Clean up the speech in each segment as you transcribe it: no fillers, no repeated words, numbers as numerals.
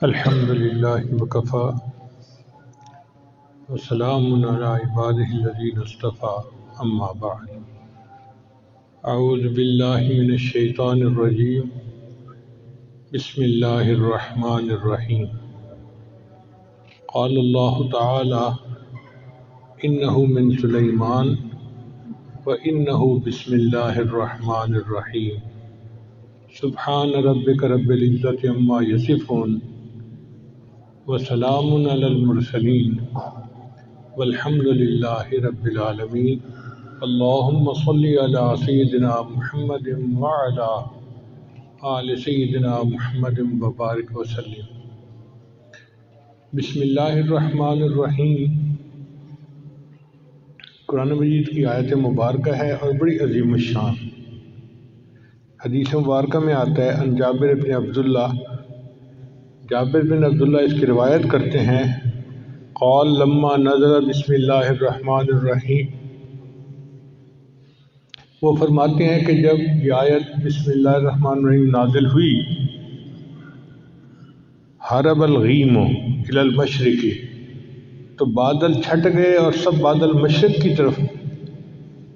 الحمد لله وكفى وسلام على عباده الذين اصطفى أما بعد أعوذ بالله من الشيطان الرجيم بسم الله الرحمن الرحيم قال الله تعالى إنه من سليمان وإنه بسم الله الرحمن الرحيم سبحان ربك رب العزة عما يصفون وسلام على المرسلين والحمد لله رب العالمين اللهم صل على سيدنا محمد وعلى آل سيدنا محمد وبارك وسلم بسم اللہ الرحمن الرحیم قرآن مجید کی آیت مبارکہ ہے اور بڑی عظیم الشان۔ حدیث مبارکہ میں آتا ہے ان جابر بن عبداللہ، جابر بن عبداللہ اس کی روایت کرتے ہیں قال لما نزل بسم اللہ الرحمن الرحیم، وہ فرماتے ہیں کہ جب یہ آیت بسم اللہ الرحمن الرحیم نازل ہوئی حرب الغیم الی المشرق، تو بادل چھٹ گئے اور سب بادل مشرق کی طرف،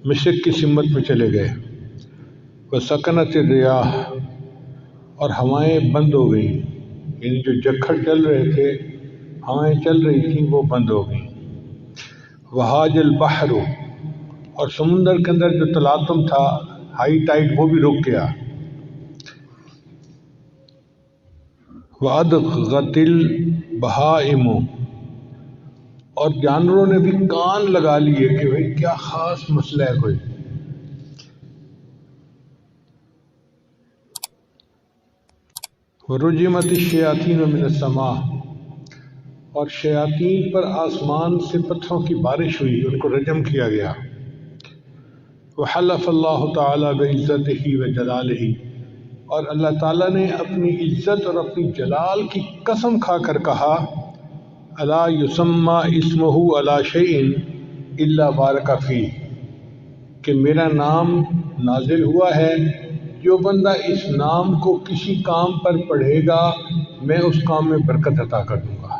مشرق کی سمت میں چلے گئے۔ وسکنت الریاح، اور ہوائیں بند ہو گئیں، یعنی جو جکھڑ چل رہے تھے، ہوائیں چل رہی تھیں، وہ بند ہو گئیں۔ وہاج البحر، اور سمندر کے اندر جو تلاطم تھا، ہائی ٹائڈ، وہ بھی رک گیا۔ وَأَدْغَتِ الْبَهَائِمُ، اور جانوروں نے بھی کان لگا لیے کہ بھئی کیا خاص مسئلہ ہے کوئی۔ وَرُجِمَتِ الشَّيَاطِينُ مِنَ السَّمَاءِ، اور شیاطین پر آسمان سے پتھروں کی بارش ہوئی، ان کو رجم کیا گیا۔ وَحَلَفَ اللَّهُ تَعَالَى بِعِزَّتِهِ وَجَلَالِهِ، اور اللہ تعالیٰ نے اپنی عزت اور اپنی جلال کی قسم کھا کر کہا اَلَا يُسَمَّى اسمه عَلَى شَيْءٍ إِلَّا بَارَكَ فِيهِ، کہ میرا نام نازل ہوا ہے، جو بندہ اس نام کو کسی کام پر پڑھے گا میں اس کام میں برکت عطا کر دوں گا۔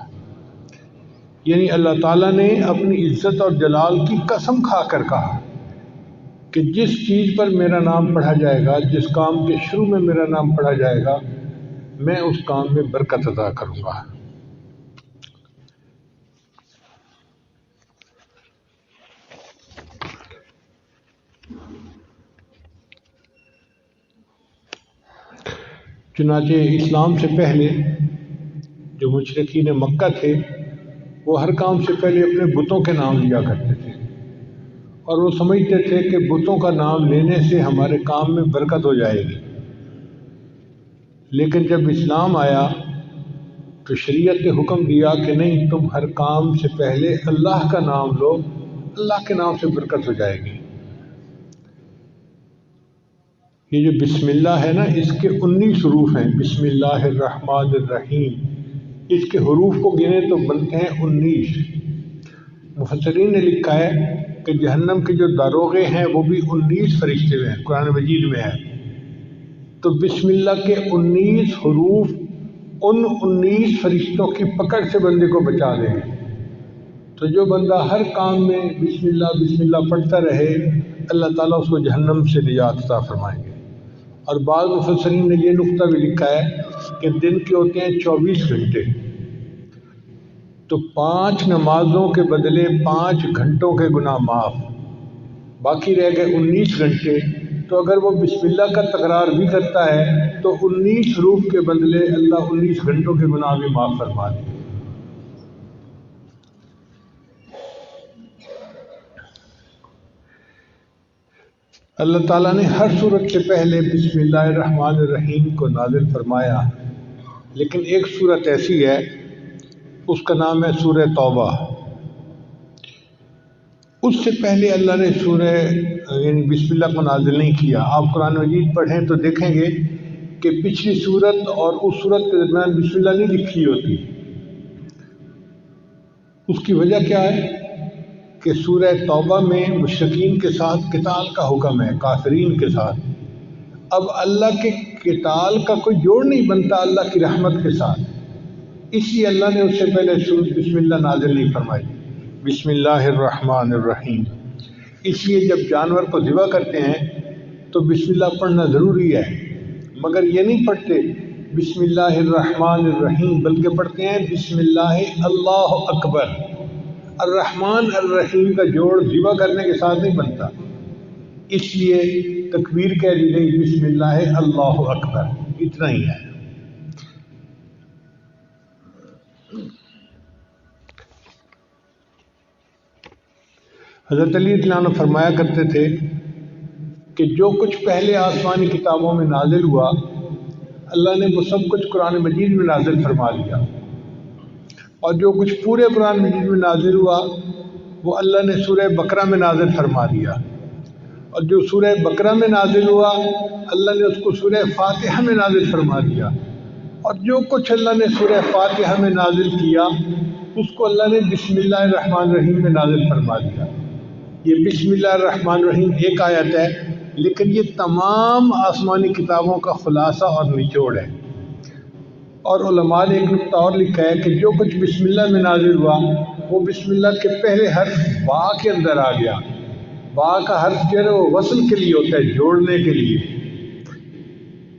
یعنی اللہ تعالیٰ نے اپنی عزت اور جلال کی قسم کھا کر کہا کہ جس چیز پر میرا نام پڑھا جائے گا، جس کام کے شروع میں میرا نام پڑھا جائے گا، میں اس کام میں برکت عطا کروں گا۔ چنانچہ اسلام سے پہلے جو مشرکین مکہ تھے، وہ ہر کام سے پہلے اپنے بتوں کے نام لیا کرتے تھے، اور وہ سمجھتے تھے کہ بتوں کا نام لینے سے ہمارے کام میں برکت ہو جائے گی۔ لیکن جب اسلام آیا تو شریعت نے حکم دیا کہ نہیں، تم ہر کام سے پہلے اللہ کا نام لو، اللہ کے نام سے برکت ہو جائے گی۔ یہ جو بسم اللہ ہے نا، اس کے 19 حروف ہیں، بسم اللہ الرحمن الرحیم، اس کے حروف کو گنے تو بنتے ہیں 19۔ مفسرین نے لکھا ہے کہ جہنم کے جو داروغے ہیں وہ بھی 19 فرشتے ہیں، قرآن مجید میں ہے۔ تو بسم اللہ کے 19 حروف ان 19 فرشتوں کی پکڑ سے بندے کو بچا دیں گے۔ تو جو بندہ ہر کام میں بسم اللہ پڑھتا رہے، اللہ تعالیٰ اس کو جہنم سے نجات عطا فرمائیں گے۔ اور بعض مفسرین نے یہ نقطہ بھی لکھا ہے کہ دن کے ہوتے ہیں 24 گھنٹے، تو 5 نمازوں کے بدلے 5 گھنٹوں کے گناہ معاف، باقی رہ گئے 19 گھنٹے۔ تو اگر وہ بسم اللہ کا تکرار بھی کرتا ہے تو 19 حروف کے بدلے اللہ 19 گھنٹوں کے گناہ بھی معاف فرما دے۔ اللہ تعالیٰ نے ہر صورت سے پہلے بسم اللہ الرحمن الرحیم کو نازل فرمایا، لیکن ایک صورت ایسی ہے، اس کا نام ہے سورہ توبہ۔ اس سے پہلے اللہ نے سورہ یعنی بسم اللہ کو نازل نہیں کیا۔ آپ قرآن مجید پڑھیں تو دیکھیں گے کہ پچھلی صورت اور اس صورت کے درمیان بسم اللہ نہیں لکھی ہوتی۔ اس کی وجہ کیا ہے کہ سورہ توبہ میں مشرکین کے ساتھ قتال کا حکم ہے، کافرین کے ساتھ۔ اب اللہ کے قتال کا کوئی جوڑ نہیں بنتا اللہ کی رحمت کے ساتھ۔ اس لیے اللہ نے اس سے پہلے سورۃ بسم اللہ نازل نہیں فرمائی، بسم اللہ الرحمن الرحیم۔ اس لیے جب جانور کو ذبح کرتے ہیں تو بسم اللہ پڑھنا ضروری ہے، مگر یہ نہیں پڑھتے بسم اللہ الرحمن الرحیم، بلکہ پڑھتے ہیں بسم اللہ اللہ اکبر۔ الرحمن الرحیم کا جوڑ ذبح کرنے کے ساتھ نہیں بنتا، اس لیے تکبیر کہہ دی گئی بسم اللہ اللہ اکبر، اتنا ہی ہے۔ حضرت علی رضی اللہ عنہ فرمایا کرتے تھے کہ جو کچھ پہلے آسمانی کتابوں میں نازل ہوا اللہ نے وہ سب کچھ قرآن مجید میں نازل فرما دیا، اور جو کچھ پورے قرآن مجید میں نازل ہوا وہ اللہ نے سورہ بقرہ میں نازل فرما دیا، اور جو سورہ بقرہ میں نازل ہوا اللہ نے اس کو سورہ فاتحہ میں نازل فرما دیا، اور جو کچھ اللہ نے سورہ فاتحہ میں نازل کیا اس کو اللہ نے بسم اللہ الرحمن الرحیم میں نازل فرما دیا۔ یہ بسم اللہ الرحمن الرحیم ایک آیت ہے، لیکن یہ تمام آسمانی کتابوں کا خلاصہ اور نچوڑ ہے۔ اور علماء نے ایک نقطہ اور لکھا ہے کہ جو کچھ بسم اللہ میں نازل ہوا وہ بسم اللہ کے پہلے حرف با کے اندر آ گیا۔ با کا حرف جو ہے وہ وصل کے لیے ہوتا ہے، جوڑنے کے لیے۔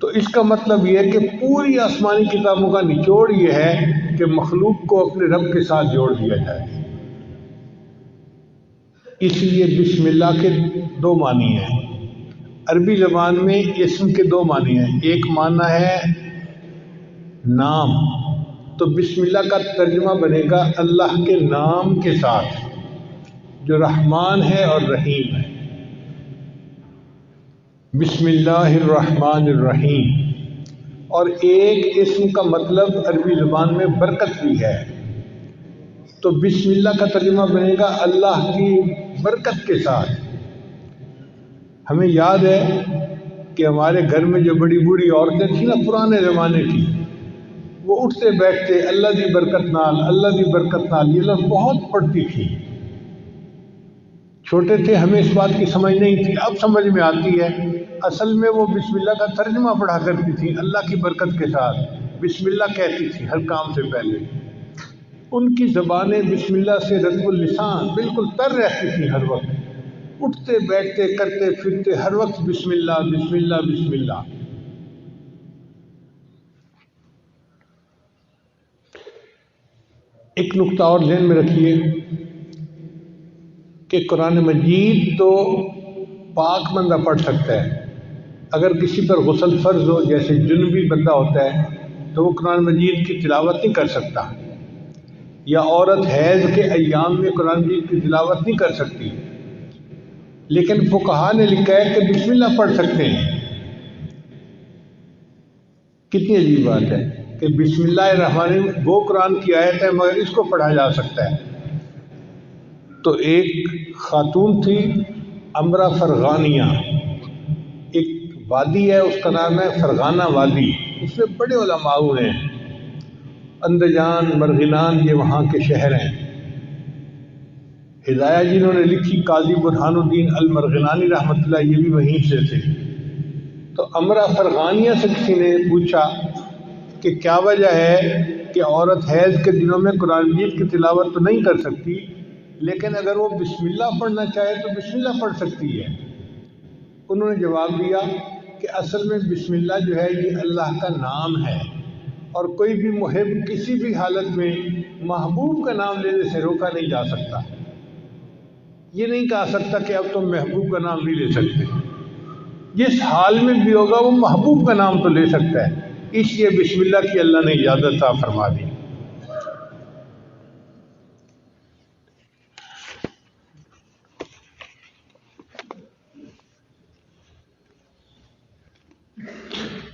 تو اس کا مطلب یہ ہے کہ پوری آسمانی کتابوں کا نچوڑ یہ ہے کہ مخلوق کو اپنے رب کے ساتھ جوڑ دیا جائے۔ اس لیے بسم اللہ کے دو معنی ہیں۔ عربی زبان میں اسم کے دو معنی ہیں، ایک معنی ہے نام، تو بسم اللہ کا ترجمہ بنے گا اللہ کے نام کے ساتھ جو رحمان ہے اور رحیم ہے۔ بسم اللہ الرحمن الرحیم۔ اور ایک اسم کا مطلب عربی زبان میں برکت بھی ہے، تو بسم اللہ کا ترجمہ بنے گا اللہ کی برکت کے ساتھ۔ ہمیں یاد ہے کہ ہمارے گھر میں جو بڑی بوڑھی عورتیں تھیں نا پرانے زمانے کی، وہ اٹھتے بیٹھتے اللہ دی برکت نال، اللہ دی برکت نال، یہ لفظ بہت پڑھتی تھی۔ چھوٹے تھے ہمیں اس بات کی سمجھ نہیں تھی، اب سمجھ میں آتی ہے۔ اصل میں وہ بسم اللہ کا ترجمہ پڑھا کرتی تھی اللہ کی برکت کے ساتھ، بسم اللہ کہتی تھی ہر کام سے پہلے۔ ان کی زبانیں بسم اللہ سے رطب اللسان بالکل تر رہتی تھی، ہر وقت اٹھتے بیٹھتے کرتے پھرتے ہر وقت بسم اللہ بسم اللہ بسم اللہ۔ ایک نقطہ اور ذہن میں رکھیے کہ قرآن مجید تو پاک بندہ پڑھ سکتا ہے، اگر کسی پر غسل فرض ہو، جیسے جنبی بندہ ہوتا ہے تو وہ قرآن مجید کی تلاوت نہیں کر سکتا، یا عورت حیض کے ایام میں قرآن مجید کی تلاوت نہیں کر سکتی، لیکن فقہا نے لکھا ہے کہ بسم اللہ پڑھ سکتے ہیں۔ کتنی عجیب بات ہے کہ بسم اللہ الرحمن الرحیم وہ قرآن کی آیت ہے مگر اس کو پڑھا جا سکتا ہے۔ تو ایک خاتون تھی امرا فرغانیہ، ایک وادی ہے اس کا نام ہے فرغانہ وادی، اس میں بڑے علماء ہوئے ہیں، اندجان مرغنان یہ وہاں کے شہر ہیں۔ ہدایہ جنہوں نے لکھی قاضی برہان الدین المرغنانی رحمۃ اللہ، یہ بھی وہیں سے تھے۔ تو امرا فرغانیہ سے کسی نے پوچھا کہ کیا وجہ ہے کہ عورت حیض کے دنوں میں قرآن مجید کی تلاوت تو نہیں کر سکتی، لیکن اگر وہ بسم اللہ پڑھنا چاہے تو بسم اللہ پڑھ سکتی ہے؟ انہوں نے جواب دیا کہ اصل میں بسم اللہ جو ہے یہ اللہ کا نام ہے، اور کوئی بھی محب کسی بھی حالت میں محبوب کا نام لینے سے روکا نہیں جا سکتا۔ یہ نہیں کہا سکتا کہ اب تم محبوب کا نام نہیں لے سکتے، جس حال میں بھی ہوگا وہ محبوب کا نام تو لے سکتا ہے، اس لیے بسم اللہ کی اللہ نے اجازت عطا فرما دی۔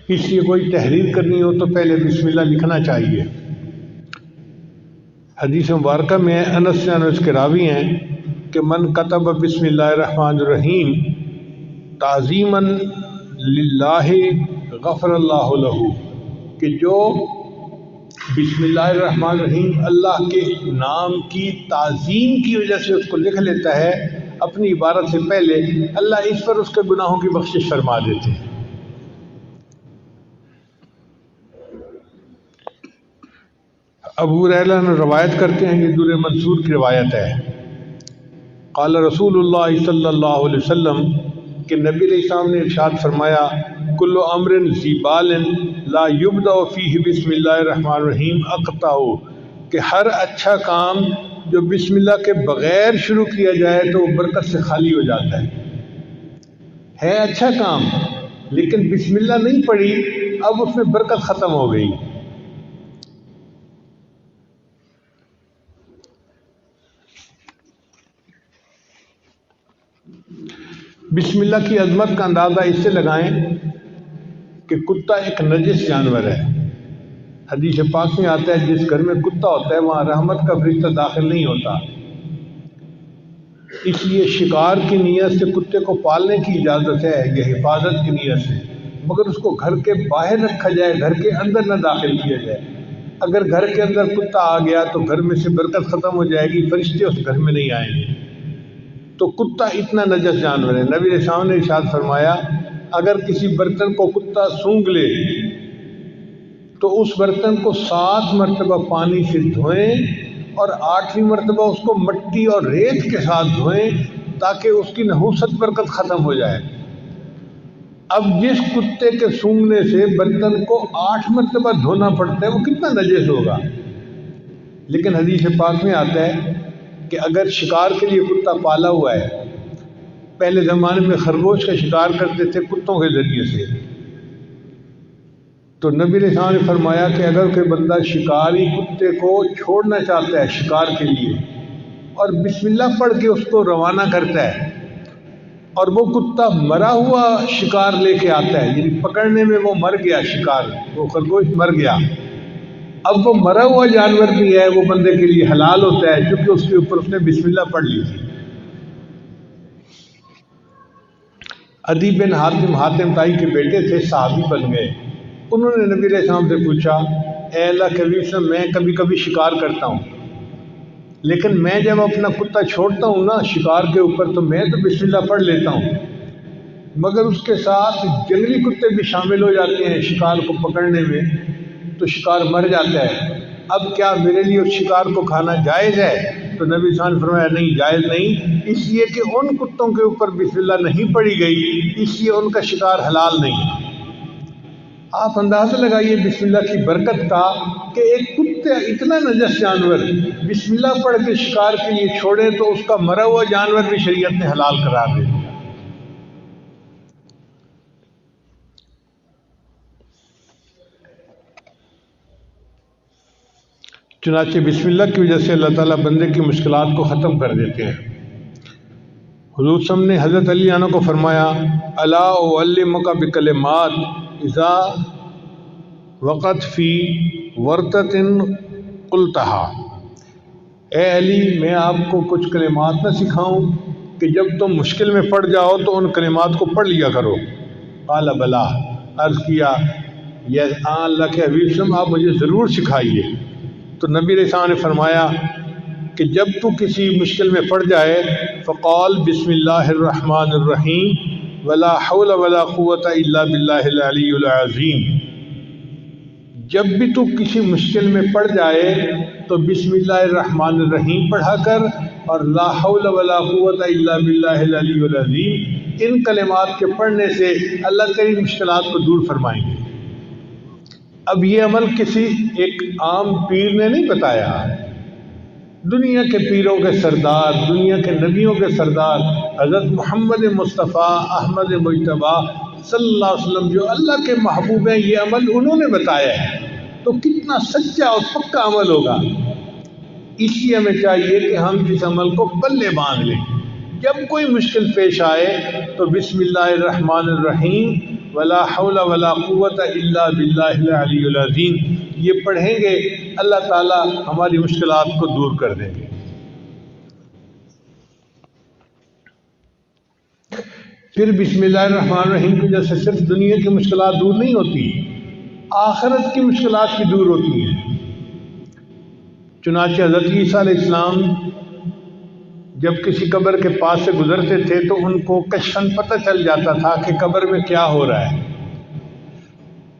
اس لیے کوئی تحریر کرنی ہو تو پہلے بسم اللہ لکھنا چاہیے۔ حدیث مبارکہ میں انس سے انس کے راوی ہیں کہ من کتب بسم اللہ الرحمن الرحیم تعظیما للہ غفر اللہ لہ، کہ جو بسم اللہ الرحمن الرحیم اللہ کے نام کی تعظیم کی وجہ سے اس کو لکھ لیتا ہے اپنی عبارت سے پہلے، اللہ اس پر اس کے گناہوں کی بخشش فرما دیتے ہیں۔ ابو ہریرہ نے روایت کرتے ہیں، یہ در منصور کی روایت ہے، قال رسول اللہ صلی اللہ علیہ وسلم کہ نبی علیہ السلام نے ارشاد فرمایا، کل امر ذی بال لا یبدأ فیہ بسم اللہ الرحمن الرحیم اقطع، کہ ہر اچھا کام جو بسم اللہ کے بغیر شروع کیا جائے تو وہ برکت سے خالی ہو جاتا ہے اچھا کام لیکن بسم اللہ نہیں پڑھی، اب اس میں برکت ختم ہو گئی۔ بسم اللہ کی عظمت کا اندازہ اس سے لگائیں کہ کتا ایک نجس جانور ہے۔ حدیث پاک میں آتا ہے جس گھر میں کتا ہوتا ہے وہاں رحمت کا فرشتہ داخل نہیں ہوتا، اس لیے شکار کی نیت سے کتے کو پالنے کی اجازت ہے، یہ حفاظت کی نیت سے، مگر اس کو گھر کے باہر رکھا جائے، گھر کے اندر نہ داخل کیا جائے۔ اگر گھر کے اندر کتا آ گیا تو گھر میں سے برکت ختم ہو جائے گی، فرشتے اس گھر میں نہیں آئیں گے۔ تو کتا اتنا نجس جانور ہے۔ نبی علیہ السلام نے ارشاد فرمایا، اگر کسی برتن کو کتا سونگھ لے تو اس برتن کو 7 مرتبہ پانی سے دھوئیں اور 8ویں مرتبہ اس کو مٹی اور ریت کے ساتھ دھوئیں تاکہ اس کی نحوست برکت ختم ہو جائے۔ اب جس کتے کے سونگھنے سے برتن کو 8 مرتبہ دھونا پڑتا ہے وہ کتنا نجس ہوگا۔ لیکن حدیث پاک میں آتا ہے کہ اگر شکار کے لیے کتا پالا ہوا ہے، پہلے زمانے میں خرگوش کا شکار کرتے تھے کتوں کے ذریعے سے، تو نبی علیہ السلام نے فرمایا کہ اگر کوئی بندہ شکاری کتے کو چھوڑنا چاہتا ہے شکار کے لیے اور بسم اللہ پڑھ کے اس کو روانہ کرتا ہے اور وہ کتا مرا ہوا شکار لے کے آتا ہے، یعنی پکڑنے میں وہ مر گیا، شکار وہ خرگوش مر گیا، اب وہ مرا ہوا جانور بھی ہے، وہ بندے کے لیے حلال ہوتا ہے کیونکہ اس کے اوپر اس نے بسم اللہ پڑھ لی تھی۔ عدی بن حاتم طائی کے بیٹے تھے، صحابی بن گئے۔ انہوں نے نبی علیہ السلام سے پوچھا، اے اللہ کے حبیب صاحب، میں کبھی کبھی شکار کرتا ہوں لیکن میں جب اپنا کتا چھوڑتا ہوں نا شکار کے اوپر تو میں تو بسم اللہ پڑھ لیتا ہوں، مگر اس کے ساتھ جنگلی کتے بھی شامل ہو جاتے ہیں شکار کو پکڑنے میں تو شکار مر جاتا ہے، اب کیا میرے لیے اس شکار کو کھانا جائز ہے؟ تو نبی صلی اللہ علیہ وسلم نے فرمایا نہیں، جائز نہیں، اس لیے کہ ان کتوں کے اوپر بسم اللہ نہیں پڑھی گئی، اس لیے ان کا شکار حلال نہیں۔ آپ اندازہ لگائیے بسم اللہ کی برکت کا کہ ایک کتے اتنا نجس جانور بسم اللہ پڑھ کے شکار کے لیے چھوڑے تو اس کا مرا ہوا جانور بھی شریعت نے حلال قرار دے دیا۔ چنانچہ بسم اللہ کی وجہ سے اللہ تعالیٰ بندے کی مشکلات کو ختم کر دیتے ہیں۔ حضور صلی اللہ علیہ وسلم نے حضرت علی عنہ کو فرمایا، الا اعلمک بکلمات اذا وقت فی ورطۃ قلتها، اے علی میں آپ کو کچھ کلمات نہ سکھاؤں کہ جب تم مشکل میں پڑ جاؤ تو ان کلمات کو پڑھ لیا کرو؟ قال بلا، عرض کیا یا اللہ کے حبیب صلی آپ مجھے ضرور سکھائیے۔ تو نبی علیہ السلام نے فرمایا کہ جب تو کسی مشکل میں پڑ جائے فقال بسم اللہ الرحمن الرحیم ولا حول ولا قوت الا باللہ العلی العظیم، جب بھی تو کسی مشکل میں پڑ جائے تو بسم اللہ الرحمن الرحیم پڑھا کر اور لا حول ولا قوت الا باللہ العلی العظیم، ان کلمات کے پڑھنے سے اللہ تیری مشکلات کو دور فرمائیں گے۔ اب یہ عمل کسی ایک عام پیر نے نہیں بتایا، دنیا کے پیروں کے سردار، دنیا کے نبیوں کے سردار حضرت محمد مصطفیٰ احمد مجتبیٰ صلی اللہ علیہ وسلم جو اللہ کے محبوب ہیں، یہ عمل انہوں نے بتایا ہے، تو کتنا سچا اور پکا عمل ہوگا۔ اس لیے ہمیں چاہیے کہ ہم اس عمل کو پلے باندھ لیں، جب کوئی مشکل پیش آئے تو بسم اللہ الرحمن الرحیم ولا حول ولا قوت الا باللہ العلی العظیم یہ پڑھیں گے، اللہ تعالیٰ ہماری مشکلات کو دور کر دیں گے۔ پھر بسم اللہ الرحمن الرحیم کی وجہ سے صرف دنیا کی مشکلات دور نہیں ہوتی، آخرت کی مشکلات بھی دور ہوتی ہیں۔ چنانچہ حضرت عیسیٰ علیہ السلام جب کسی قبر کے پاس سے گزرتے تھے تو ان کو کشفاً پتہ چل جاتا تھا کہ قبر میں کیا ہو رہا ہے۔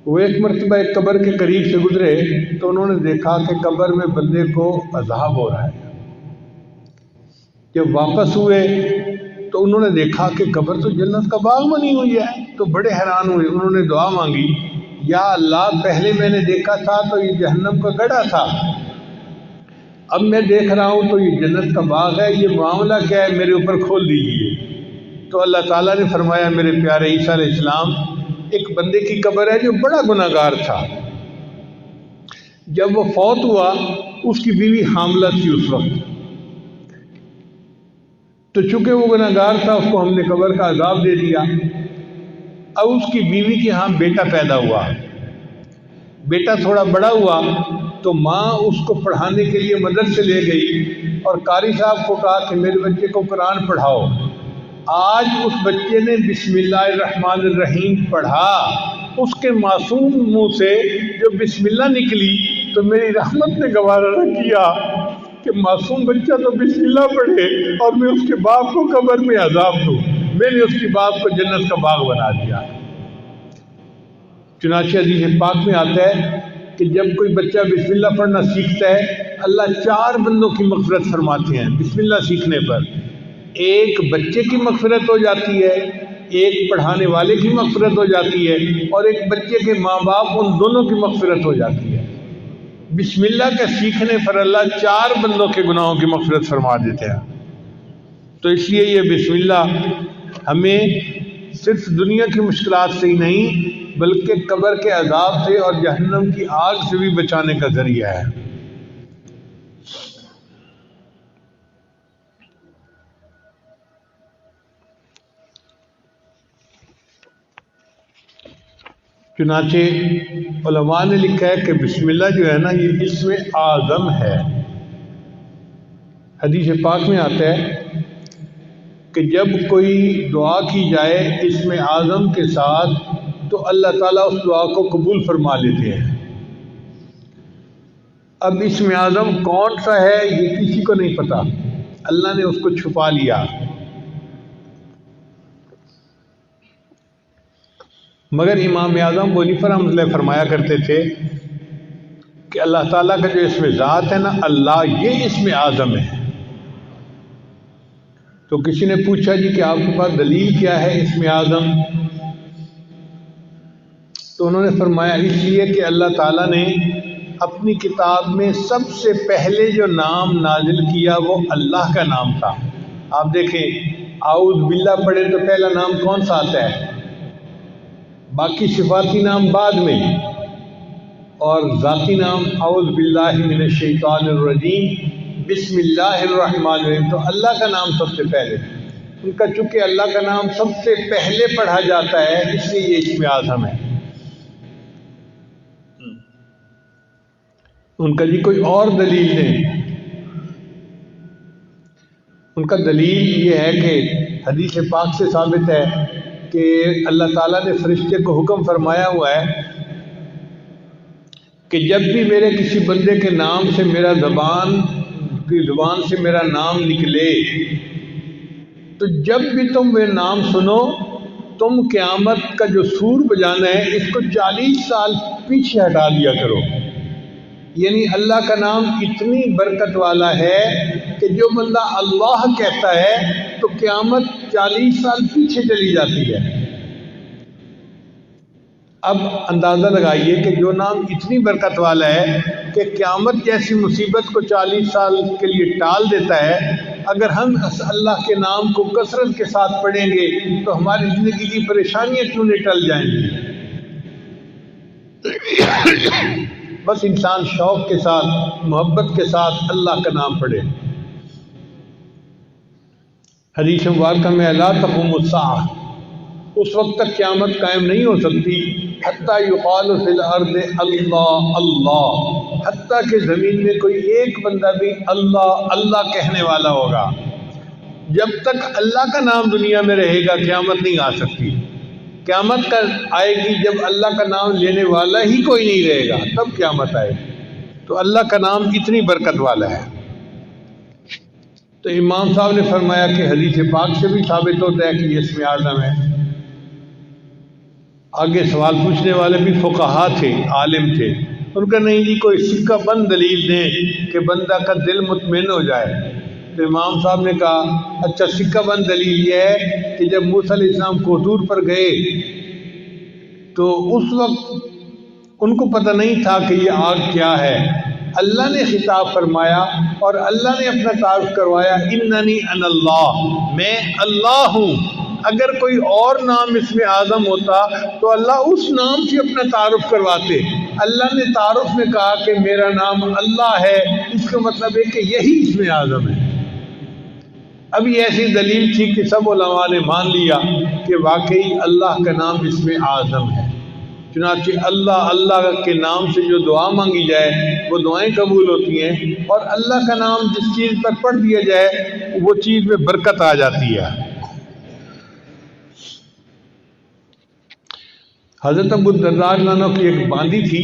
وہ ایک مرتبہ ایک قبر کے قریب سے گزرے تو انہوں نے دیکھا کہ قبر میں بندے کو عذاب ہو رہا ہے۔ جب واپس ہوئے تو انہوں نے دیکھا کہ قبر تو جنت کا باغ بنی ہوئی ہے، تو بڑے حیران ہوئے۔ انہوں نے دعا مانگی، یا اللہ پہلے میں نے دیکھا تھا تو یہ جہنم کا گڑھا تھا، اب میں دیکھ رہا ہوں تو یہ جنت کا باغ ہے، یہ معاملہ کیا ہے، میرے اوپر کھول دیجیے۔ تو اللہ تعالیٰ نے فرمایا، میرے پیارے عیسیٰ علیہ السلام، ایک بندے کی قبر ہے جو بڑا گناہ گار تھا، جب وہ فوت ہوا اس کی بیوی حاملہ تھی اس وقت، تو چونکہ وہ گناہ گار تھا اس کو ہم نے قبر کا عذاب دے دیا۔ اب اس کی بیوی کے ہاں بیٹا پیدا ہوا، بیٹا تھوڑا بڑا ہوا تو ماں اس کو پڑھانے کے لیے مدرسے لے گئی اور قاری صاحب کو کہا کہ میرے بچے کو قرآن پڑھاؤ۔ آج اس بچے نے بسم اللہ الرحمن الرحیم پڑھا، اس کے معصوم منہ سے جو بسم اللہ نکلی تو میری رحمت نے گوارا نہ کیا کہ معصوم بچہ تو بسم اللہ پڑھے اور میں اس کے باپ کو قبر میں عذاب دوں۔ میں نے اس کے باپ کو جنت کا باغ بنا دیا۔ چنانچہ حدیث پاک میں آتا ہے کہ جب کوئی بچہ بسم اللہ پڑھنا سیکھتا ہے اللہ 4 بندوں کی مغفرت فرماتے ہیں بسم اللہ سیکھنے پر۔ ایک بچے کی مغفرت ہو جاتی ہے، ایک پڑھانے والے کی مغفرت ہو جاتی ہے، اور ایک بچے کے ماں باپ ان دونوں کی مغفرت ہو جاتی ہے۔ بسم اللہ کا سیکھنے پر اللہ 4 بندوں کے گناہوں کی مغفرت فرما دیتے ہیں۔ تو اس لیے یہ بسم اللہ ہمیں صرف دنیا کی مشکلات سے ہی نہیں بلکہ قبر کے عذاب سے اور جہنم کی آگ سے بھی بچانے کا ذریعہ ہے۔ چنانچہ علماء نے لکھا ہے کہ بسم اللہ جو ہے نا یہ اسم اعظم ہے۔ حدیث پاک میں آتا ہے کہ جب کوئی دعا کی جائے اسم اعظم کے ساتھ تو اللہ تعالیٰ اس دعا کو قبول فرما لیتے ہیں۔ اب اسم اعظم کون سا ہے یہ کسی کو نہیں پتا، اللہ نے اس کو چھپا لیا، مگر امام اعظم ابو حنیفہ رحمۃ اللہ فرمایا کرتے تھے کہ اللہ تعالیٰ کا جو اسم ذات ہے نا اللہ، یہ اسم اعظم ہے۔ تو کسی نے پوچھا جی کہ آپ کے پاس دلیل کیا ہے اسم اعظم؟ تو انہوں نے فرمایا اس لیے کہ اللہ تعالیٰ نے اپنی کتاب میں سب سے پہلے جو نام نازل کیا وہ اللہ کا نام تھا۔ آپ دیکھیں اعوذ باللہ پڑھے تو پہلا نام کون سا آتا ہے؟ باقی صفاتی نام بعد میں، اور ذاتی نام اعوذ باللہ من الشیطان الرجیم بسم اللہ الرحمن الرحیم، تو اللہ کا نام سب سے پہلے۔ ان کا چونکہ اللہ کا نام سب سے پہلے پڑھا جاتا ہے اس لیے یہ اسم اعظم ہے۔ ان کا جی کوئی اور دلیل نہیں، ان کا دلیل یہ ہے کہ حدیث پاک سے ثابت ہے کہ اللہ تعالیٰ نے فرشتے کو حکم فرمایا ہوا ہے کہ جب بھی میرے کسی بندے کے نام سے میرا زبان سے میرا نام نکلے تو جب بھی تم میرا نام سنو تم قیامت کا جو سور بجانا ہے اس کو 40 سال پیچھے ہٹا دیا کرو۔ یعنی اللہ کا نام اتنی برکت والا ہے کہ جو بندہ اللہ کہتا ہے تو قیامت 40 سال پیچھے چلی جاتی ہے۔ اب اندازہ لگائیے کہ جو نام اتنی برکت والا ہے کہ قیامت جیسی مصیبت کو 40 سال کے لیے ٹال دیتا ہے، اگر ہم اللہ کے نام کو کثرت کے ساتھ پڑھیں گے تو ہماری زندگی کی پریشانیاں کیوں نہیں ٹل جائیں گی؟ بس انسان شوق کے ساتھ محبت کے ساتھ اللہ کا نام پڑھے۔ حدیث مبارکہ میں لا تقوم الساعہ، اس وقت تک قیامت قائم نہیں ہو سکتی حتیٰ یقال فی الارض اللہ اللہ، حتیٰ کہ زمین میں کوئی ایک بندہ بھی اللہ اللہ کہنے والا ہوگا۔ جب تک اللہ کا نام دنیا میں رہے گا قیامت نہیں آ سکتی۔ قیامت کا آئے گی جب اللہ کا نام لینے والا ہی کوئی نہیں رہے گا، تب قیامت آئے گی۔ تو اللہ کا نام اتنی برکت والا ہے۔ تو امام صاحب نے فرمایا کہ حدیث پاک سے بھی ثابت ہوتا ہے کہ یہ اسم اعظم ہے۔ آگے سوال پوچھنے والے بھی فقہا تھے، عالم تھے، ان کا نہیں جی کوئی سکہ بند دلیل دیں کہ بندہ کا دل مطمئن ہو جائے۔ تو امام صاحب نے کہا اچھا سکہ بند دلیل یہ ہے کہ جب موسیٰ علیہ السلام کوہتور پر گئے تو اس وقت ان کو پتہ نہیں تھا کہ یہ آگ کیا ہے، اللہ نے خطاب فرمایا اور اللہ نے اپنا تعارف کروایا، اننی انا اللہ، میں اللہ ہوں۔ اگر کوئی اور نام اس میں اعظم ہوتا تو اللہ اس نام سے اپنا تعارف کرواتے۔ اللہ نے تعارف میں کہا کہ میرا نام اللہ ہے، اس کا مطلب ہے کہ یہی اس میں اعظم ہے۔ اب یہ ایسی دلیل تھی کہ سب علماء نے مان لیا کہ واقعی اللہ کا نام اس میں اعظم ہے۔ چنانچہ اللہ اللہ کے نام سے جو دعا مانگی جائے وہ دعائیں قبول ہوتی ہیں، اور اللہ کا نام جس چیز پر پڑھ دیا جائے وہ چیز میں برکت آ جاتی ہے۔ حضرت ابو الدرداء رضی اللہ عنہ کی ایک باندی تھی،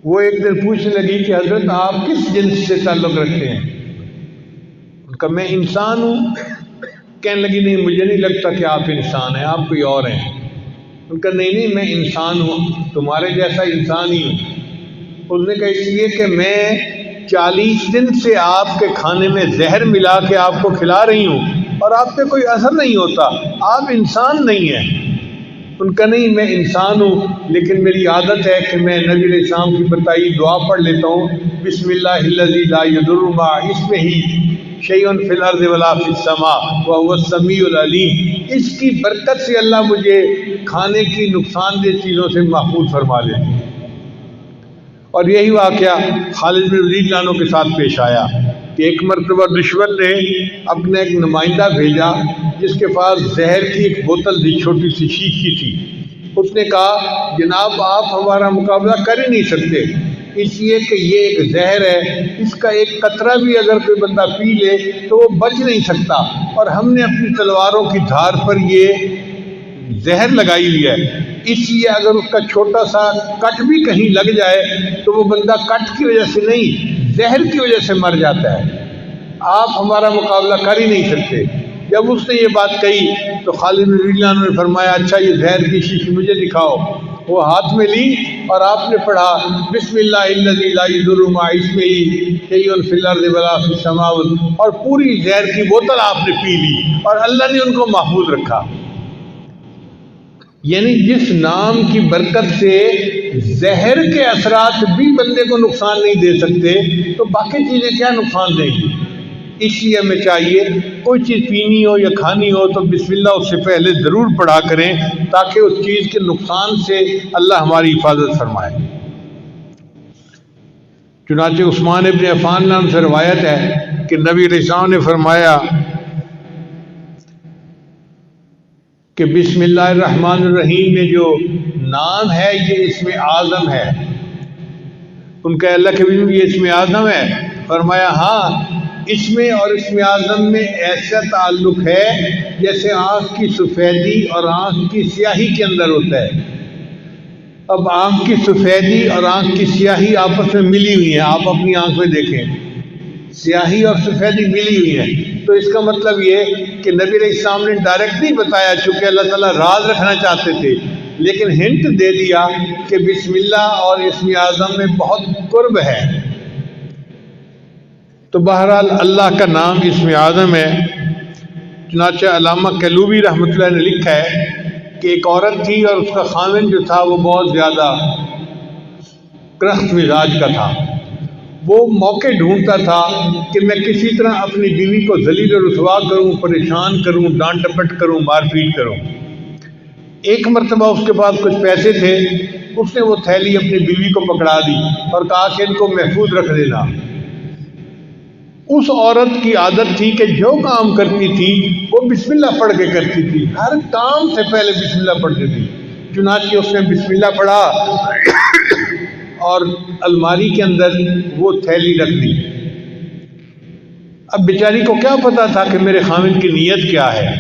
وہ ایک دن پوچھنے لگی کہ حضرت آپ کس جنس سے تعلق رکھتے ہیں؟ ان کا میں انسان ہوں۔ کہنے لگی نہیں مجھے نہیں لگتا کہ آپ انسان ہیں، آپ کوئی اور ہیں۔ ان کا نہیں میں انسان ہوں، تمہارے جیسا انسان ہی ہوں۔ اس نے کہا اس لیے کہ میں 40 دن سے آپ کے کھانے میں زہر ملا کے آپ کو کھلا رہی ہوں اور آپ پہ کوئی اثر نہیں ہوتا، آپ انسان نہیں ہیں۔ ان کا نہیں میں انسان ہوں، لیکن میری عادت ہے کہ میں نبی علیہ السلام کی بتائی دعا پڑھ لیتا ہوں، بسم اللہ الذی لا یضر مع اسمہ شیء فی الارض ولا فی السماء وهو السمیع العلیم۔ اس کی برکت سے اللہ مجھے کھانے کی نقصان دہ چیزوں سے محفوظ فرما لیتے ہیں۔ اور یہی واقعہ خالد بن ولید عنہ کے ساتھ پیش آیا کہ ایک مرتبہ دشمن نے اپنا ایک نمائندہ بھیجا جس کے پاس زہر کی ایک بوتل تھی، چھوٹی سی شیشی تھی۔ اس نے کہا جناب آپ ہمارا مقابلہ کر ہی نہیں سکتے، اس لیے کہ یہ ایک زہر ہے، اس کا ایک قطرہ بھی اگر کوئی بندہ پی لے تو وہ بچ نہیں سکتا، اور ہم نے اپنی تلواروں کی دھار پر یہ زہر لگائی ہوئی ہے، اس لیے اگر اس کا چھوٹا سا کٹ بھی کہیں لگ جائے تو وہ بندہ کٹ کی وجہ سے نہیں زہر کی وجہ سے مر جاتا ہے، آپ ہمارا مقابلہ کر ہی نہیں سکتے۔ جب اس نے یہ بات کہی تو خالد بن ولید نے فرمایا اچھا یہ زہر کی شیشی مجھے دکھاؤ۔ وہ ہاتھ میں لی اور آپ نے پڑھا بسم اللہ الذی لا یضر مع اسمہ شیء فی الارض ولا فی السماء، اور پوری زہر کی بوتل آپ نے پی لی اور اللہ نے ان کو محفوظ رکھا۔ یعنی جس نام کی برکت سے زہر کے اثرات بھی بندے کو نقصان نہیں دے سکتے تو باقی چیزیں کیا نقصان دیں گی۔ اس لیے ہمیں چاہیے کوئی چیز پینی ہو یا کھانی ہو تو بسم اللہ اس سے پہلے ضرور پڑھا کریں تاکہ اس چیز کے نقصان سے اللہ ہماری حفاظت فرمائے۔ چنانچہ عثمان ابن عفان نام سے روایت ہے کہ نبی علیہ السلام نے فرمایا کہ بسم اللہ الرحمن الرحیم میں جو نام ہے یہ اسم اعظم ہے۔ ان کا اللہ کے بھی یہ اسم اعظم ہے؟ فرمایا ہاں، اس میں اور اسم اعظم میں ایسا تعلق ہے جیسے آنکھ کی سفیدی اور آنکھ کی سیاہی کے اندر ہوتا ہے۔ اب آنکھ کی سفیدی اور آنکھ کی سیاہی آپس میں ملی ہوئی ہیں، آپ اپنی آنکھ میں دیکھیں سیاہی اور سفیدی ملی ہوئی ہیں، تو اس کا مطلب یہ کہ نبی علیہ السلام نے ڈائریکٹ نہیں بتایا، چونکہ اللہ تعالیٰ راز رکھنا چاہتے تھے، لیکن ہنٹ دے دیا کہ بسم اللہ اور اسم اعظم میں بہت قرب ہے۔ تو بہرحال اللہ کا نام اسم اعظم ہے۔ چنانچہ علامہ کلوبی رحمۃ اللہ نے لکھا ہے کہ ایک عورت تھی اور اس کا خاوند جو تھا وہ بہت زیادہ کرخت مزاج کا تھا۔ وہ موقع ڈھونڈتا تھا کہ میں کسی طرح اپنی بیوی کو ذلیل و رسوا کروں، پریشان کروں، ڈانٹ ڈپٹ کروں، مار پیٹ کروں۔ ایک مرتبہ اس کے پاس کچھ پیسے تھے، اس نے وہ تھیلی اپنی بیوی کو پکڑا دی اور کہا کہ ان کو محفوظ رکھ دینا۔ اس عورت کی عادت تھی کہ جو کام کرتی تھی وہ بسم اللہ پڑھ کے کرتی تھی، ہر کام سے پہلے بسم اللہ پڑھتی تھی۔ چنانچہ اس نے بسم اللہ پڑھا اور الماری کے اندر وہ تھیلی رکھ دی۔ اب بیچاری کو کیا پتا تھا کہ میرے خامن کی نیت کیا ہے۔